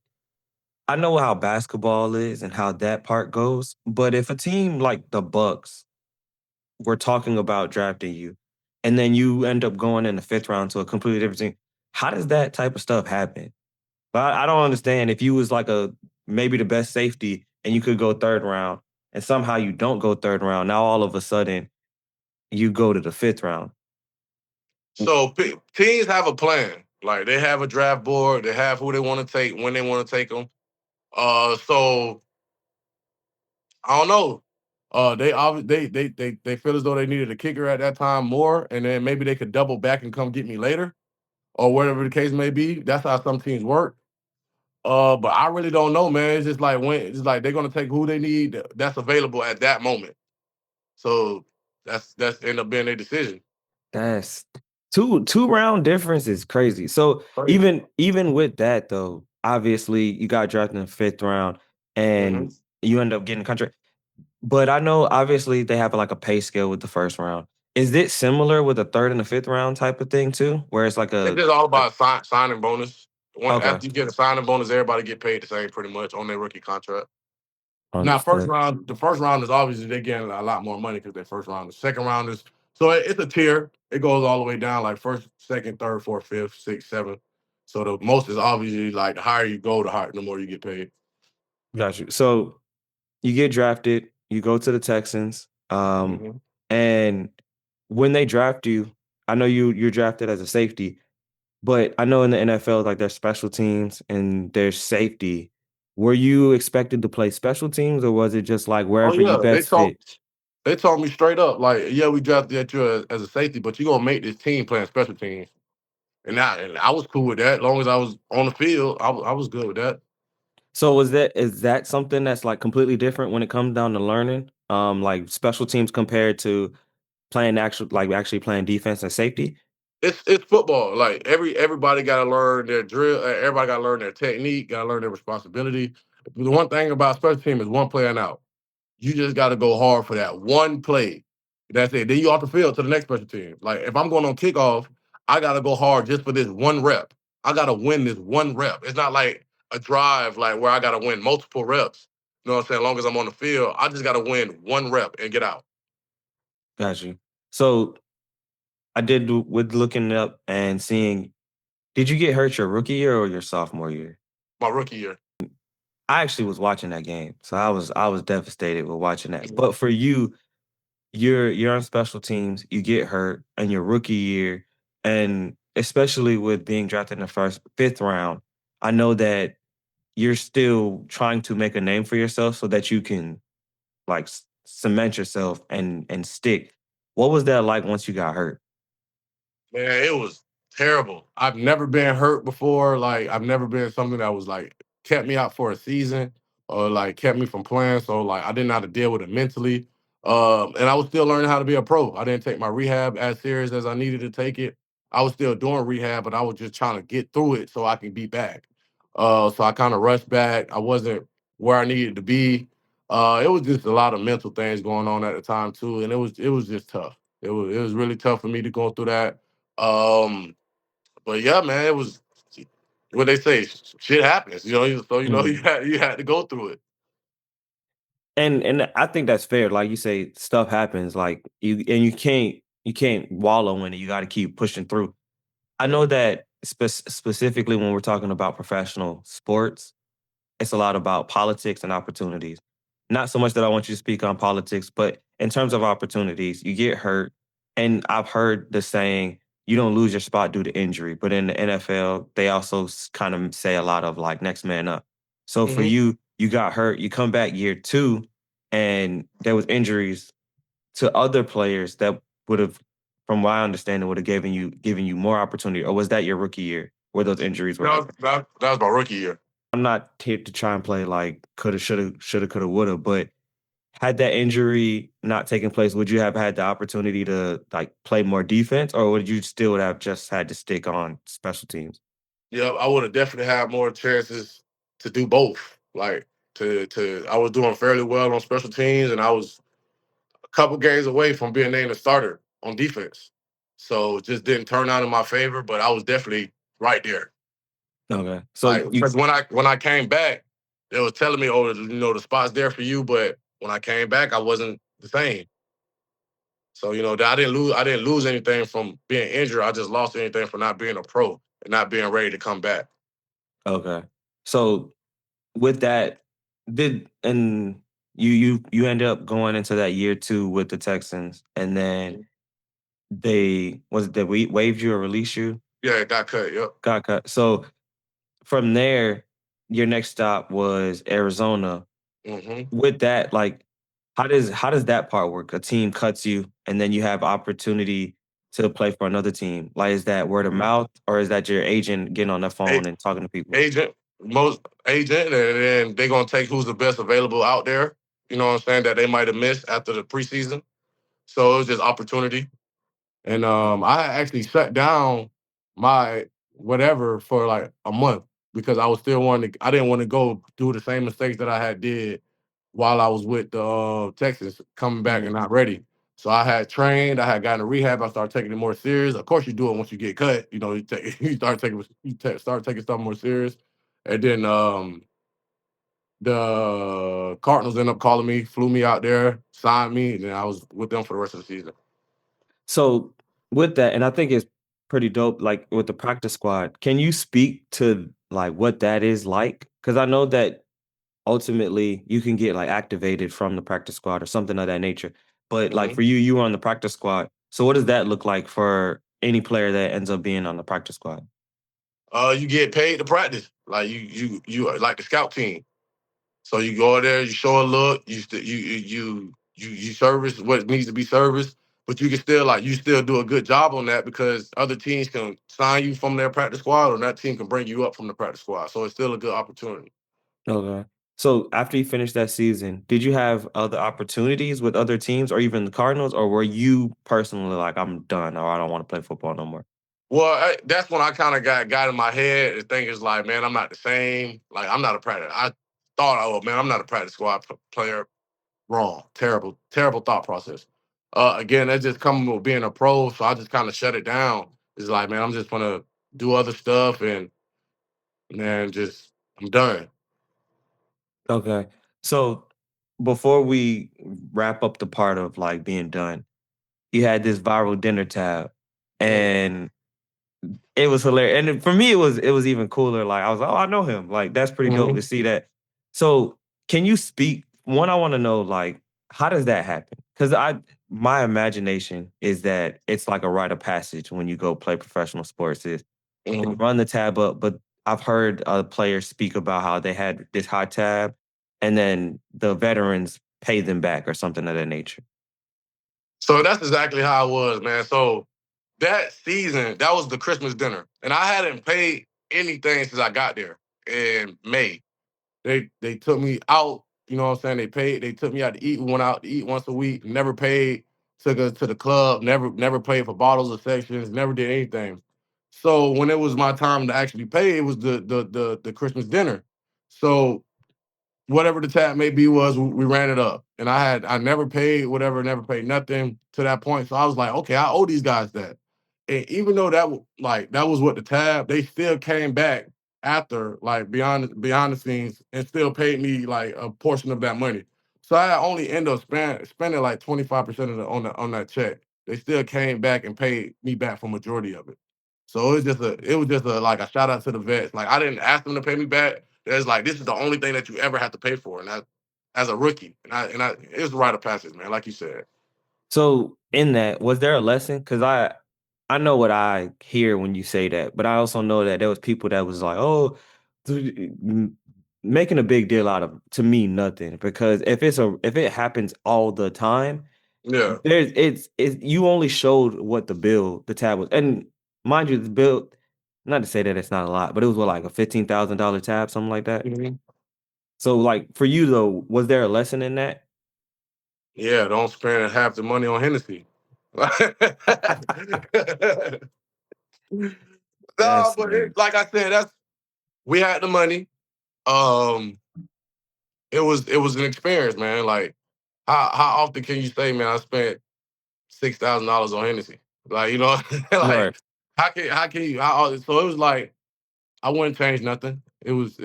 I know how basketball is and how that part goes, but if a team like the Bucks were talking about drafting you, and then you end up going in the fifth round to a completely different team, how does that type of stuff happen? But I don't understand if you was like a maybe the best safety and you could go third round, and somehow you don't go third round. Now all of a sudden you go to the fifth round. So teams have a plan. Like they have a draft board. They have who they want to take, when they want to take them. So I don't know. They feel as though they needed a kicker at that time more, and then maybe they could double back and come get me later, or whatever the case may be. That's how some teams work. But I really don't know, man. It's just like they're gonna take who they need that's available at that moment. So that's end up being their decision. That's two round difference is crazy. So Crazy. even with that though, obviously you got drafted in the fifth round Hmm. and you end up getting a contract. But I know obviously they have like a pay scale with the first round. Is it similar with the third and the fifth round type of thing too? Where it's like It's just all a about signing bonus. okay, After you get a signing bonus, everybody get paid the same pretty much on their rookie contract. Now, understood. the first round is obviously they're getting a lot more money because their first round. The second round is so it's a tier. It goes all the way down like first, second, third, fourth, fifth, sixth, seventh. So the most is obviously like the higher you go, the more you get paid. Got you. So you get drafted, you go to the Texans, Hmm. and when they draft you, I know you're drafted as a safety. But I know in the NFL, like there's special teams and there's safety. Were you expected to play special teams or was it just like Oh wherever you yeah, best fit? they told me straight up like, yeah, we drafted at you as a safety, but you gonna make this team playing special teams. And I was cool with that. As long as I was on the field, I was good with that. So is that something that's like completely different when it comes down to learning? Like special teams compared to playing actually playing defense and safety? It's football. Like everybody got to learn their drill. Everybody got to learn their technique. Got to learn their responsibility. The one thing about special team is one play and out. You just got to go hard for that one play. That's it. Then you off the field to the next special team. Like if I'm going on kickoff, I got to go hard just for this one rep. I got to win this one rep. It's not like a drive like where I got to win multiple reps. You know what I'm saying? As long as I'm on the field, I just got to win one rep and get out. Got you. So I did with looking it up and seeing, did you get hurt your rookie year or your sophomore year? My rookie year. I actually was watching that game, so I was devastated with watching that. But for you, you're on special teams, you get hurt in your rookie year, and especially with being drafted in the first fifth round, I know that you're still trying to make a name for yourself so that you can like cement yourself and stick. What was that like once you got hurt? Man, it was terrible. I've never been hurt before. Like I've never been something that was like kept me out for a season. or like kept me from playing. So like I didn't know how to deal with it mentally. And I was still learning how to be a pro. I didn't take my rehab as serious as I needed to take it. I was still doing rehab, but I was just trying to get through it so I can be back. So I kind of rushed back. I wasn't where I needed to be. It was just a lot of mental things going on at the time too, and it was just tough. It was really tough for me to go through that. Um, but yeah, man, it was what they say. Shit happens, So Mhm. you had to go through it. And I think that's fair. Like you say, stuff happens. Like you can't wallow in it. You got to keep pushing through. I know that specifically when we're talking about professional sports, it's a lot about politics and opportunities. Not so much that I want you to speak on politics, but in terms of opportunities, you get hurt. And I've heard the saying, you don't lose your spot due to injury. But in the NFL, they also kind of say a lot of like next man up. So for Hmm. you, you got hurt, you come back year two, and there was injuries to other players that would have, from what I understand, would have given you more opportunity. Or was that your rookie year where those injuries were happening? That was my rookie year. I'm not here to try and play like coulda, shoulda, coulda, woulda, but had that injury not taken place, would you have had the opportunity to like play more defense, or would you still have just had to stick on special teams? Yeah, I would have definitely had more chances to do both. Like I was doing fairly well on special teams, and I was a couple games away from being named a starter on defense. So it just didn't turn out in my favor, but I was definitely right there. Okay, so Like you because when I came back, they was telling me, "Oh, the spot's there for you," but when I came back, I wasn't the same. So I didn't lose anything from being injured. I just lost anything from not being a pro and not being ready to come back. okay? So with that, did and you ended up going into that year two with the Texans, and then they was it that we waived you or released you? Yeah, it got cut. Yep. Got cut. So from there, your next stop was Arizona. Hmm. With that, like, how does that part work? A team cuts you, and then you have opportunity to play for another team. Like, is that word of mouth, or is that your agent getting on the phone and talking to people? Agent, most agent, and then they're gonna take who's the best available out there. You know what I'm saying? That they might have missed after the preseason. So it was just opportunity. And I actually shut down my whatever for like a month because I was still wanting to, I didn't want to go do the same mistakes that I had did while I was with the Texans coming back Mhm. and not ready. So I had trained, I had gotten to rehab, I started taking it more serious. Of course, you do it once you get cut. You take start taking stuff more serious. And then the Cardinals ended up calling me, flew me out there, signed me, and then I was with them for the rest of the season. So, with that, and I think it's pretty dope, like, with the practice squad, can you speak to, like, what that is like? Because I know that ultimately you can get, like, activated from the practice squad or something of that nature, but, like, Mhm. for you, you were on the practice squad. So what does that look like for any player that ends up being on the practice squad? You get paid to practice. Like you are like the scout team. So you go there, you show a look, you service what needs to be serviced, but you can still you still do a good job on that because other teams can sign you from their practice squad, or that team can bring you up from the practice squad. So it's still a good opportunity. Okay. So after you finished that season, did you have other opportunities with other teams or even the Cardinals, or were you personally like, I'm done or I don't want to play football no more? Well, that's when I kind of got in my head. The thing is like, man, I'm not the same. Like I'm not a practice. I thought, oh man, I'm not a practice squad player. Wrong. Terrible, terrible thought process. Again, that's just coming with being a pro, so I just kind of shut it down. It's like, man, I'm just gonna do other stuff and man, just I'm done. Okay. So before we wrap up the part of like being done, you had this viral dinner tab, Mhm, and it was hilarious. And for me, it was even cooler. Like I was like, oh, I know him. Like that's pretty dope to mhm. see that. So can you speak? One, I want to know like how does that happen? Because my imagination is that it's like a rite of passage when you go play professional sports. Is they Mhm. run the tab up, but I've heard players speak about how they had this hot tab, and then the veterans pay them back or something of that nature. So that's exactly how it was, man. So that season, that was the Christmas dinner, and I hadn't paid anything since I got there in May. They took me out. You know what I'm saying? They took me out to eat. We went out to eat once a week. Never paid. Took us to the club. Never paid for bottles or sections. Never did anything. So when it was my time to actually pay, it was the Christmas dinner. So whatever the tab may be was we ran it up, and I never paid whatever, never paid nothing to that point. So I was like, okay, I owe these guys that. And even though that was what the tab, they still came back after, like, beyond the scenes, and still paid me like a portion of that money. So I only end up spending like 25% of the on that check. They still came back and paid me back for majority of it. So it was just a like a shout out to the vets. Like, I didn't ask them to pay me back. It's like, this is the only thing that you ever have to pay for, and that, as a rookie, and I it was a rite of passage, man. Like you said. So in that, was there a lesson? Because I know what I hear when you say that, but I also know that there was people that was like, oh, making a big deal out of to me nothing. Because if it happens all the time, Yeah. it's you only showed what the tab was. And mind you, the bill, not to say that it's not a lot, but it was what, like a $15,000 tab, something like that. Mhm. So like for you though, was there a lesson in that? Yeah, don't spend half the money on Hennessy. No, That's but like I said, that's we had the money. Um, it was an experience, man. Like, how often can you say, man, I spent $6,000 on Hennessy? Like, right. like, how can you so it was like, I wouldn't change nothing. It was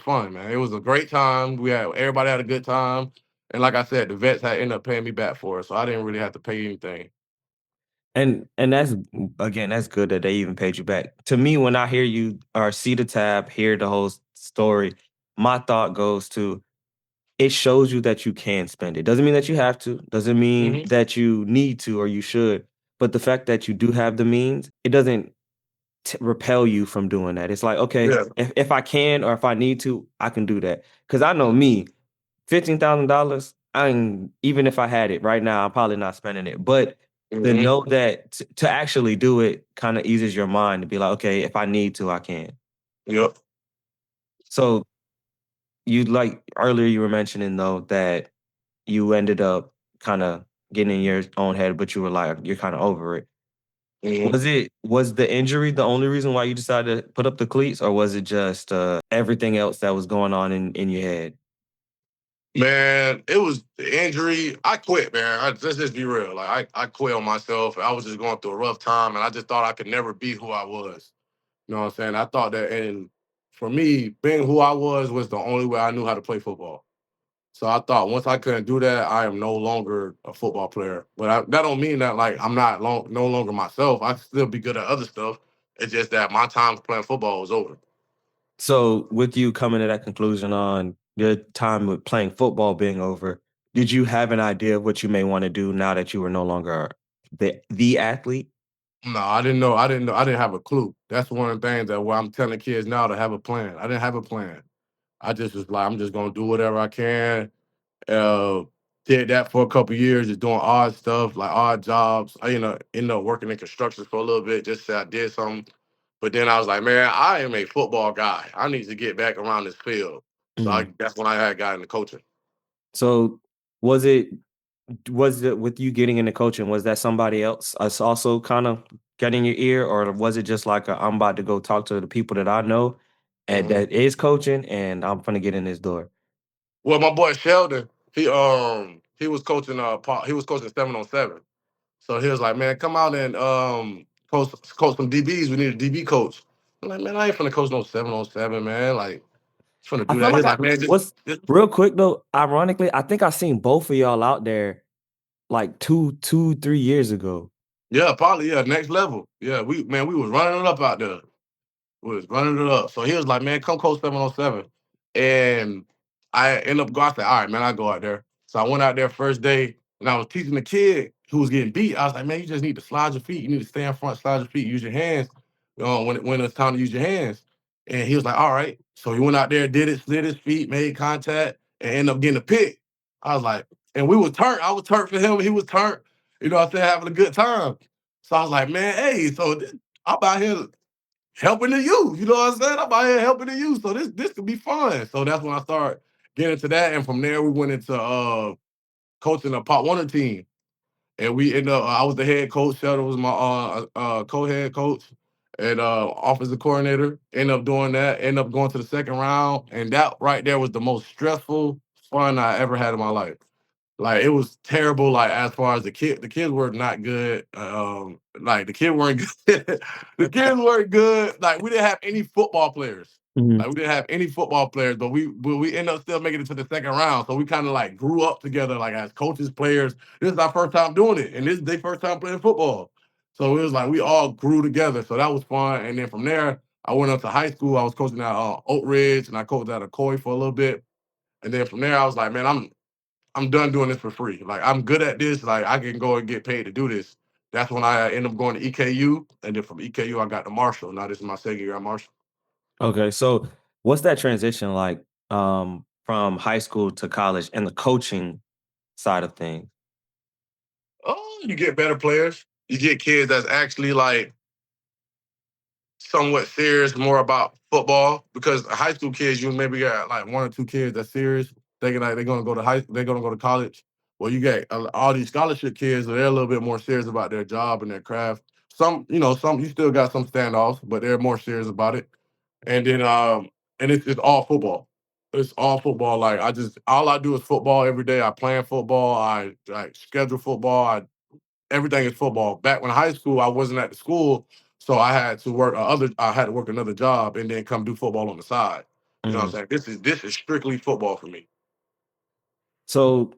fun, man. It was a great time. Everybody had a good time. And like I said, the vets had ended up paying me back for it. So I didn't really have to pay anything. And that's again, that's good that they even paid you back. To me, when I hear you or see the tab, hear the whole story, my thought goes to it shows you that you can spend it. Doesn't mean that you have to, doesn't mean Hmm. that you need to or you should, but the fact that you do have the means, it doesn't repel you from doing that. It's like, okay, Yeah. if I can or if I need to, I can do that. Because I know me, $15,000, even if I had it right now, I'm probably not spending it. But to Hmm. know that to actually do it kind of eases your mind to be like, okay, if I need to, I can. Yep. So you like earlier you were mentioning though that you ended up kind of getting in your own head, but you were like, you're kind of over it. Hmm. Was the injury the only reason why you decided to put up the cleats, or was it just everything else that was going on in your head? Man, it was the injury. I quit, man. Let's just be real. Like, I quit on myself. I was just going through a rough time, and I just thought I could never be who I was. You know what I'm saying? I thought that, and for me, being who I was the only way I knew how to play football. So I thought once I couldn't do that, I am no longer a football player. But that don't mean that, like, I'm not no longer myself. I can still be good at other stuff. It's just that my time playing football was over. So, with you coming to that conclusion on your time with playing football being over, did you have an idea of what you may want to do now that you were no longer the athlete? No, I didn't know. I didn't know. I didn't have a clue. That's one of the things that where I'm telling kids now to have a plan. I didn't have a plan. I just was like, I'm just gonna do whatever I can. Uh, did that for a couple years, just doing odd stuff, like odd jobs. Ended up working in construction for a little bit, just say I did something. But then I was like, man, I am a football guy. I need to get back around this field. So Mm. that's when I had got into coaching. So, was it was it with you getting into coaching? Was that somebody else also kind of getting your ear, or was it just like I'm about to go talk to the people that I know and Mhm. that is coaching, and I'm gonna get in this door? Well, my boy Sheldon, he was coaching he was coaching 7-on-7. So he was like, man, come out and coach some DBs. We need a DB coach. I'm like, man, I ain't finna coach no 7-on-7, man. Like, finna I do feel that. like He's I like, man, was just real quick though. Ironically, I think I seen both of y'all out there like 3 years ago. yeah, probably, yeah, next level. Yeah, we was running it up out there. We was running it up. So he was like, man, come coach 7-on-7. And I end up going, I said, all right, man, I go out there. So I went out there first day and I was teaching the kid who was getting beat. I was like, man, you just need to slide your feet. You need to stay in front, slide your feet, use your hands when it's time to use your hands. And he was like, all right. So he went out there, did it, slid his feet, made contact, and ended up getting a pick. I was like, and we was turned. I was turned for him. He was turned. You know what I'm saying? Having a good time. So I was like, man, hey, I'm out here. helping the youth. You know what I'm saying? I'm out here helping the youth. So this could be fun. So that's when I started getting into that. And from there we went into coaching a Pop Warner team. And we ended up I was the head coach, Sheldon was my co-head coach and offensive coordinator. Ended up doing that, ended up going to the second round. And that right there was the most stressful fun I ever had in my life. Like it was terrible. Like as far as the kids were not good. Like the kids weren't good. The kids weren't good. Like we didn't have any football players. Mhm. Like we didn't have any football players, but we ended up still making it to the second round. So we kind of like grew up together, like as coaches, players. This is our first time doing it, and this is their first time playing football. So it was like we all grew together. So that was fun. And then from there, I went up to high school. I was coaching at Oak Ridge, and I coached at Coy for a little bit. And then from there, I was like, man, I'm done doing this for free. Like I'm good at this. Like I can go and get paid to do this. That's when I ended up going to EKU, and then from EKU I got to Marshall. Now this is my second year at Marshall. Okay, so what's that transition like from high school to college and the coaching side of things? Oh, you get better players. You get kids that's actually like somewhat serious more about football because high school kids, you maybe got like one or two kids that's serious, thinking like they're gonna go to college. Well, you get all these scholarship kids, they're a little bit more serious about their job and their craft. Some you still got some standoffs, but they're more serious about it. And then and it's all football. It's all football. Like all I do is football every day. I plan football. I schedule football. I everything is football. Back when high school, I wasn't at the school, so I had to work another job and then come do football on the side. You know what Mhm. I'm saying? This is strictly football for me. So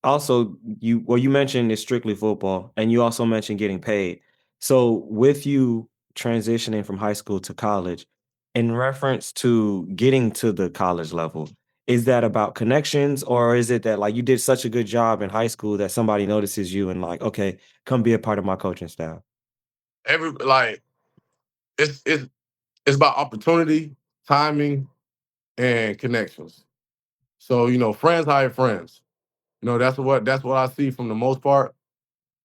also, you mentioned it's strictly football, and you also mentioned getting paid. So, with you transitioning from high school to college, in reference to getting to the college level, is that about connections, or is it that like you did such a good job in high school that somebody notices you and like, okay, come be a part of my coaching staff? Every like it's it's it's about opportunity, timing, and connections. So, friends hire friends. That's what I see from the most part.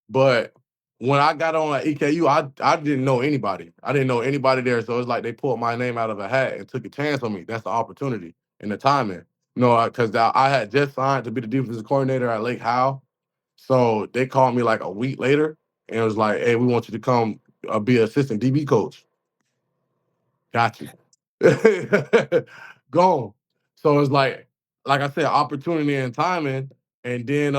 But when I got on at EKU, I didn't know anybody. I didn't know anybody there. So it's like they pulled my name out of a hat and took a chance on me. That's the opportunity and the timing. Because I had just signed to be the defensive coordinator at Lake Howe. So they called me like a week later and it was like, hey, we want you to come be assistant DB coach. Got you. Gone. So it's like I said, opportunity and timing. And then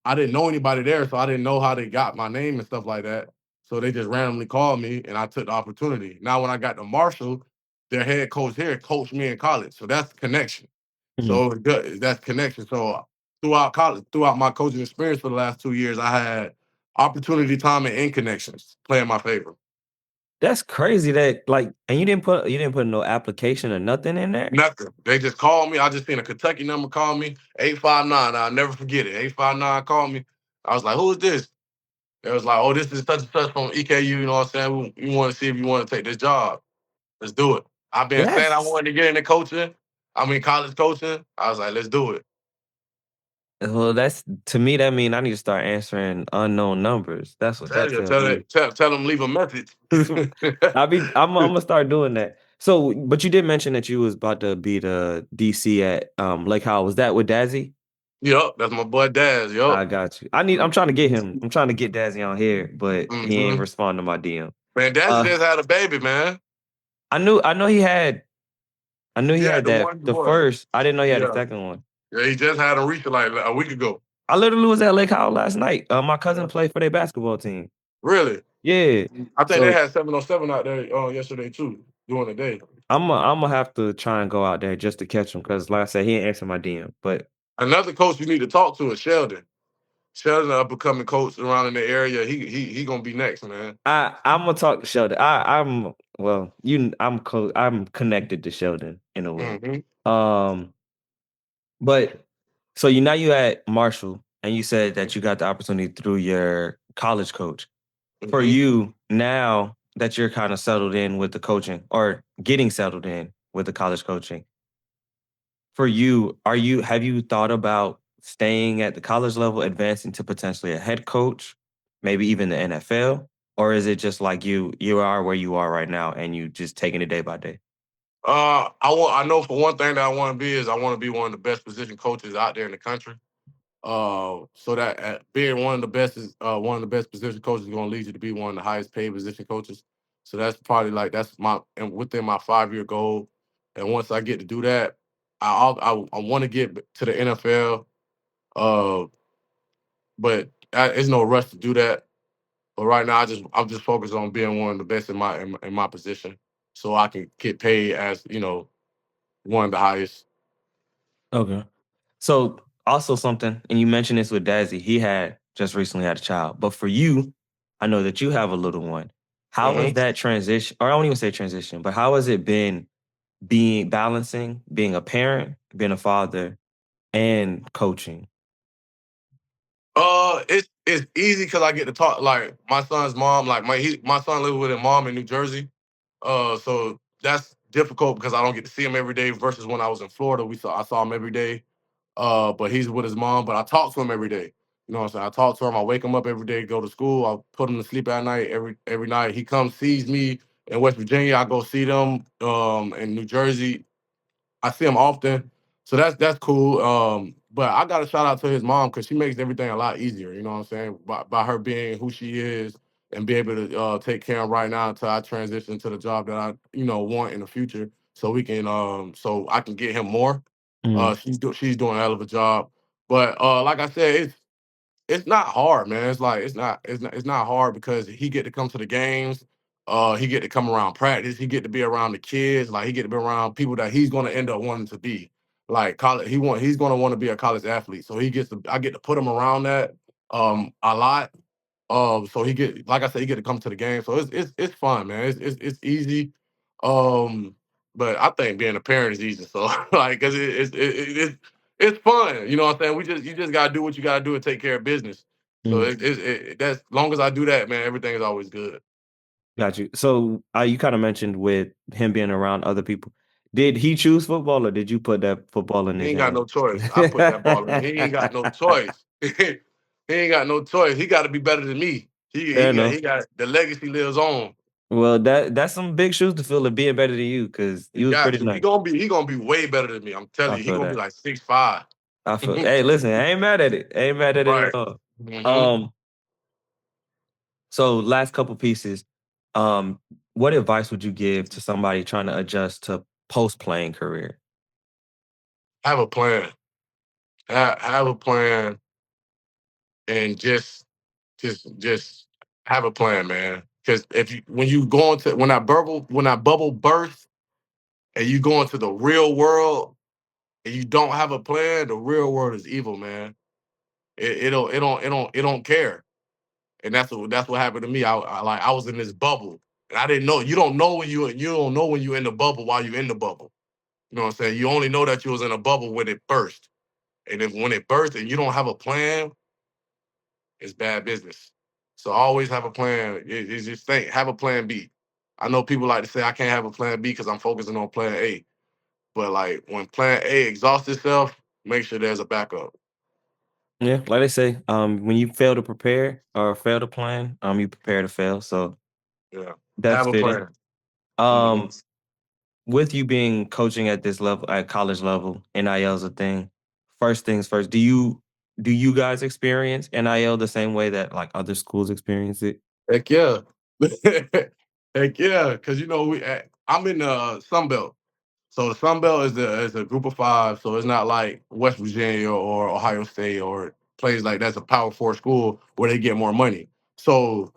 I didn't know anybody there, so I didn't know how they got my name and stuff like that. So they just randomly called me and I took the opportunity. Now when I got to Marshall, their head coach here coached me in college. So that's connection. Mhm. So that's connection. So throughout college, throughout my coaching experience for the last 2 years, I had opportunity, timing, and connections play in my favor. That's crazy that like, and you didn't put no application or nothing in there. Nothing. They just called me. I just seen a Kentucky number call me, 859. I'll never forget it. 859 called me. I was like, who is this? It was like, oh, this is such and such from EKU, you know what I'm saying? We want to see if you want to take this job. Let's do it. I've been saying I That's wanted to get into coaching. I mean college coaching. I was like, let's do it. well, that's to me, that mean I need to start answering unknown numbers. That's what Tell that you, tells tell me. it, tell them leave a message. I'm gonna start doing that. So, but you did mention that you was about to be the DC at Lake Howell. Was that with Dazzy? Yup, that's my boy Daz. Yup. I got you. I'm trying to get him. I'm trying to get Dazzy on here, but he ain't Hmm. responding to my DM. Man, Daz Uh, just had a baby, man. I knew he He had had the that one the boy. first. I didn't know he had a Yeah. second one. Yeah, he just had him recently, like a week ago. I literally was at Lake Howell last night. My cousin played for their basketball team. Really? Yeah. I think they So had 707 out there yesterday too, during the day. I'm gonna have to try and go out there just to catch him because, like I said, he ain't answer my DM. But Another coach you need to talk to is Sheldon. Sheldon, up and coming coach around in the area. He gonna be next, man. I'm gonna talk to Sheldon. I'm well, I'm connected to Sheldon in a way. Hmm. Um, but so you at Marshall and you said that you got the opportunity through your college coach. For Hmm. you now that you're kind of settled in with the coaching or getting settled in with the college coaching, for you, have you thought about staying at the college level, advancing to potentially a head coach, maybe even the NFL? or is it just like you are where you are right now and you just taking it day by day? I know for one thing that I want to be is I want to be one of the best position coaches out there in the country. So that being one of the best is one of the best position coaches is going to lead you to be one of the highest paid position coaches. So that's probably like that's my and within my 5 year goal. And once I get to do that, I want to get to the NFL. Uh, but it's no rush to do that. But right now, I'm just focused on being one of the best in my position, so I can get paid as one of the highest. Okay. So also something, and you mentioned this with Dazzy, he had just recently had a child. But for you, I know that you have a little one. How was Hmm. that transition? Or I don't even say transition, but how has it been being balancing, being a parent, being a father, and coaching? It's easy because I get to talk like my son's mom. Like my son lives with his mom in New Jersey. So that's difficult because I don't get to see him every day. Versus when I was in Florida, I saw him every day. But he's with his mom. But I talk to him every day. You know what I'm saying? I talk to him. I wake him up every day, go to school. I put him to sleep at night. Every night he comes sees me in West Virginia. I go see them in New Jersey. I see him often, so that's cool. But I got to shout out to his mom because she makes everything a lot easier. You know what I'm saying? By her being who she is and be able to take care of right now until I transition to the job that I want in the future, so we can so I can get him more. Mm, She's doing a hell of a job. But like I said, it's not hard, man. It's not hard because he get to come to the games. He get to come around practice. He get to be around the kids. Like he get to be around people that he's going to end up wanting to be. Like college, he's going to want to be a college athlete. So I get to put him around that a lot. So he get like I said, he get to come to the game. So it's fun, man. It's easy. Um, but I think being a parent is easy. So like, cause it's fun. You know what I'm saying? You just gotta do what you gotta do and take care of business. So mm. that's as long as I do that, man, everything is always good. Got you. So you kind of mentioned with him being around other people. Did he choose football or did you put that football in He his ain't got hand? no choice. I put that ball in. He ain't got no choice. He ain't got no choice. He got to be better than me. Fair He enough. got the legacy lives on. Well, that's some big shoes to fill of being better than you because He you was got pretty to. nice. He gonna be way better than me. I'm telling I you. He feel gonna be that. like 6'5". I feel. Hey, listen, I ain't mad at it. I ain't mad at it Right. at all. Hmm. Um, so last couple pieces. Um, what advice would you give to somebody trying to adjust to post playing career? Have a plan. Have a plan, and just have a plan, man. Because if you when you go into when that bubble bursts and you go into the real world and you don't have a plan, the real world is evil, man. It don't care. And that's what happened to me. I was in this bubble and I didn't know. You don't know when you in the bubble while you in the bubble. You know what I'm saying? You only know that you was in a bubble when it burst. And if when it burst and you don't have a plan, it's bad business. So always have a plan. It's just think have a plan B. I know people like to say I can't have a plan B because I'm focusing on plan A. But like when plan A exhausts itself, make sure there's a backup. Yeah, like they say, when you fail to prepare or fail to plan, you prepare to fail. So Yeah. that's Have a fitting. plan. Hmm. Um, with you being coaching at this level, at college level, NIL is a thing. First things first, do you guys experience NIL the same way that like other schools experience it? Heck yeah. Heck yeah. Cause I'm in the Sun Belt. So the Sun Belt is a group of five. So it's not like West Virginia or Ohio State or places like that's a power four school where they get more money. So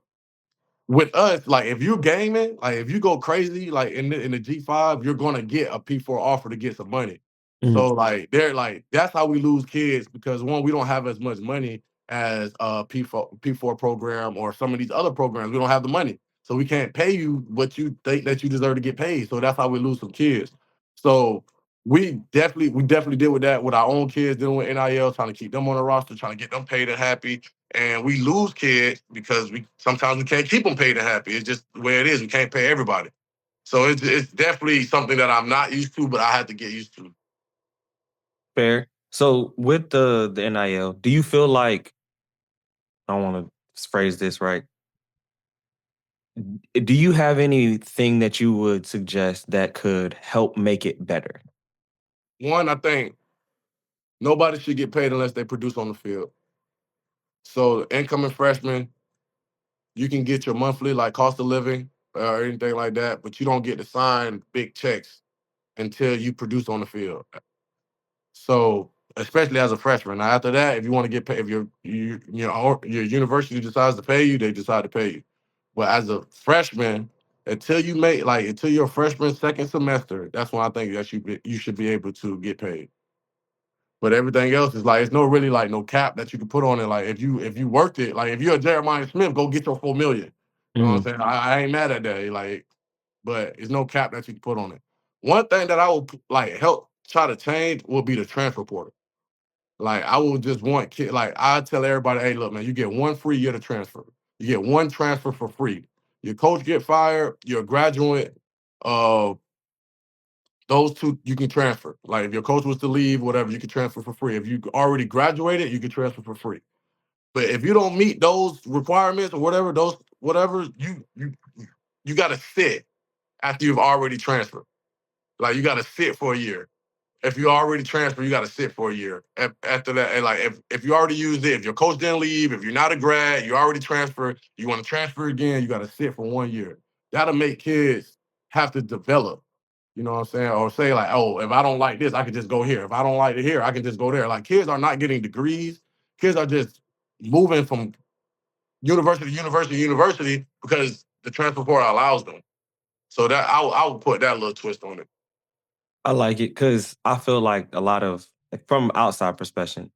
with us, like if you're gaming, like if you go crazy, like in the G5, you're gonna get a P4 offer to get some money. Mhm. So like they're like that's how we lose kids because one, we don't have as much money as a P4 program or some of these other programs. We don't have the money. So we can't pay you what you think that you deserve to get paid. So that's how we lose some kids. So we definitely deal with that with our own kids, dealing with NIL, trying to keep them on the roster, trying to get them paid and happy, and we lose kids because we sometimes we can't keep them paid and happy. It's just the way it is. We can't pay everybody. So it's definitely something that I'm not used to, but I had to get used to. Fair. So with the NIL, do you feel like I want to phrase this right? Do you have anything that you would suggest that could help make it better? One, I think nobody should get paid unless they produce on the field. So incoming freshmen, you can get your monthly like cost of living or anything like that, but you don't get to sign big checks until you produce on the field. So especially as a freshman. Now after that, if you want to get paid, if your university decides to pay you, they decide to pay you. But as a freshman, until you make like until your freshman second semester, that's when I think that you should be able to get paid. But everything else is like it's no really like no cap that you can put on it. Like if you worked it, like if you're a Jeremiah Smith, go get your 4 million. You know what I'm Mhm. saying? I ain't mad at that. Like, but it's no cap that you can put on it. One thing that I will like help try to change will be the transfer portal. Like I will just want kid like I tell everybody, hey, look, man, you get one free year to transfer. You get one transfer for free. Your coach get fired, you're a graduate. Uh, those two you can transfer. Like if your coach was to leave, whatever, you can transfer for free. If you already graduated, you can transfer for free. But if you don't meet those requirements or whatever, you got to sit after you've already transferred. Like you got to sit for a year. If you already transferred, you got to sit for a year. After that, and like if you already used it, if your coach didn't leave, if you're not a grad, you already transferred, you want to transfer again, you got to sit for 1 year. That'll make kids have to develop. You know what I'm saying? Or say like, oh, if I don't like this, I can just go here. If I don't like it here, I can just go there. Like kids are not getting degrees. Kids are just moving from university to university to university because the transfer portal allows them. So that I would put that little twist on it. I like it because I feel like a lot of like, from outside perspective,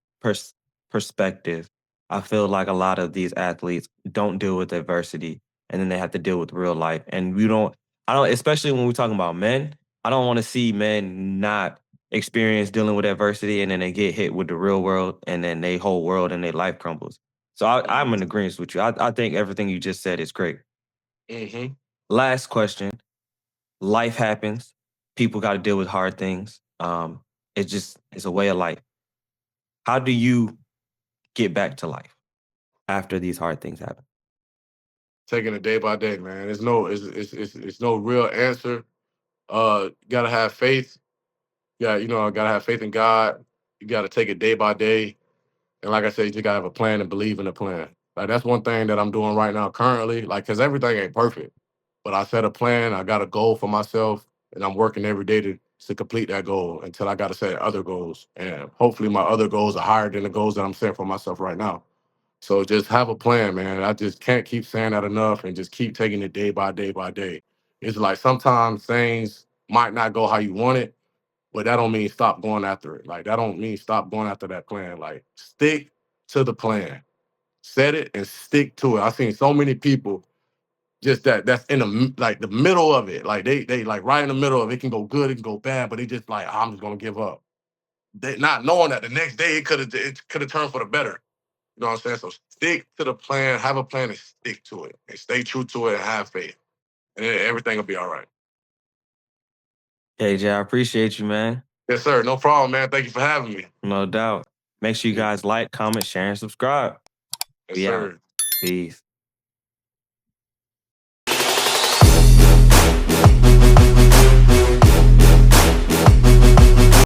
I feel like a lot of these athletes don't deal with adversity, and then they have to deal with real life. And we don't, I don't, especially when we're talking about men. I don't want to see men not experience dealing with adversity, and then they get hit with the real world, and then they whole world and their life crumbles. So I'm in agreement with you. I think everything you just said is great. Hmm. Last question: life happens. People got to deal with hard things. It's a way of life. How do you get back to life after these hard things happen? Taking it day by day, man. It's no real answer. You gotta have faith. Yeah, gotta have faith in God. You gotta take it day by day. And like I said, you just gotta have a plan and believe in the plan. Like that's one thing that I'm doing right now currently. Like, cause everything ain't perfect. But I set a plan, I got a goal for myself, and I'm working every day to complete that goal until I gotta set other goals. And hopefully my other goals are higher than the goals that I'm setting for myself right now. So just have a plan, man. I just can't keep saying that enough and just keep taking it day by day by day. It's like sometimes things might not go how you want it, but that don't mean stop going after it. Like that don't mean stop going after that plan. Like stick to the plan. Set it and stick to it. I've seen so many people just that's in the middle of it. Like they like right in the middle of it. It can go good, it can go bad, but they just like I'm just gonna give up. They not knowing that the next day it could have turned for the better. You know what I'm saying? So stick to the plan, have a plan and stick to it. And stay true to it and have faith. And then everything will be all right. KJ, I appreciate you, man. Yes, sir. No problem, man. Thank you for having me. No doubt. Make sure you Yeah. guys like, comment, share, and subscribe. Yes, We out. sir. Peace.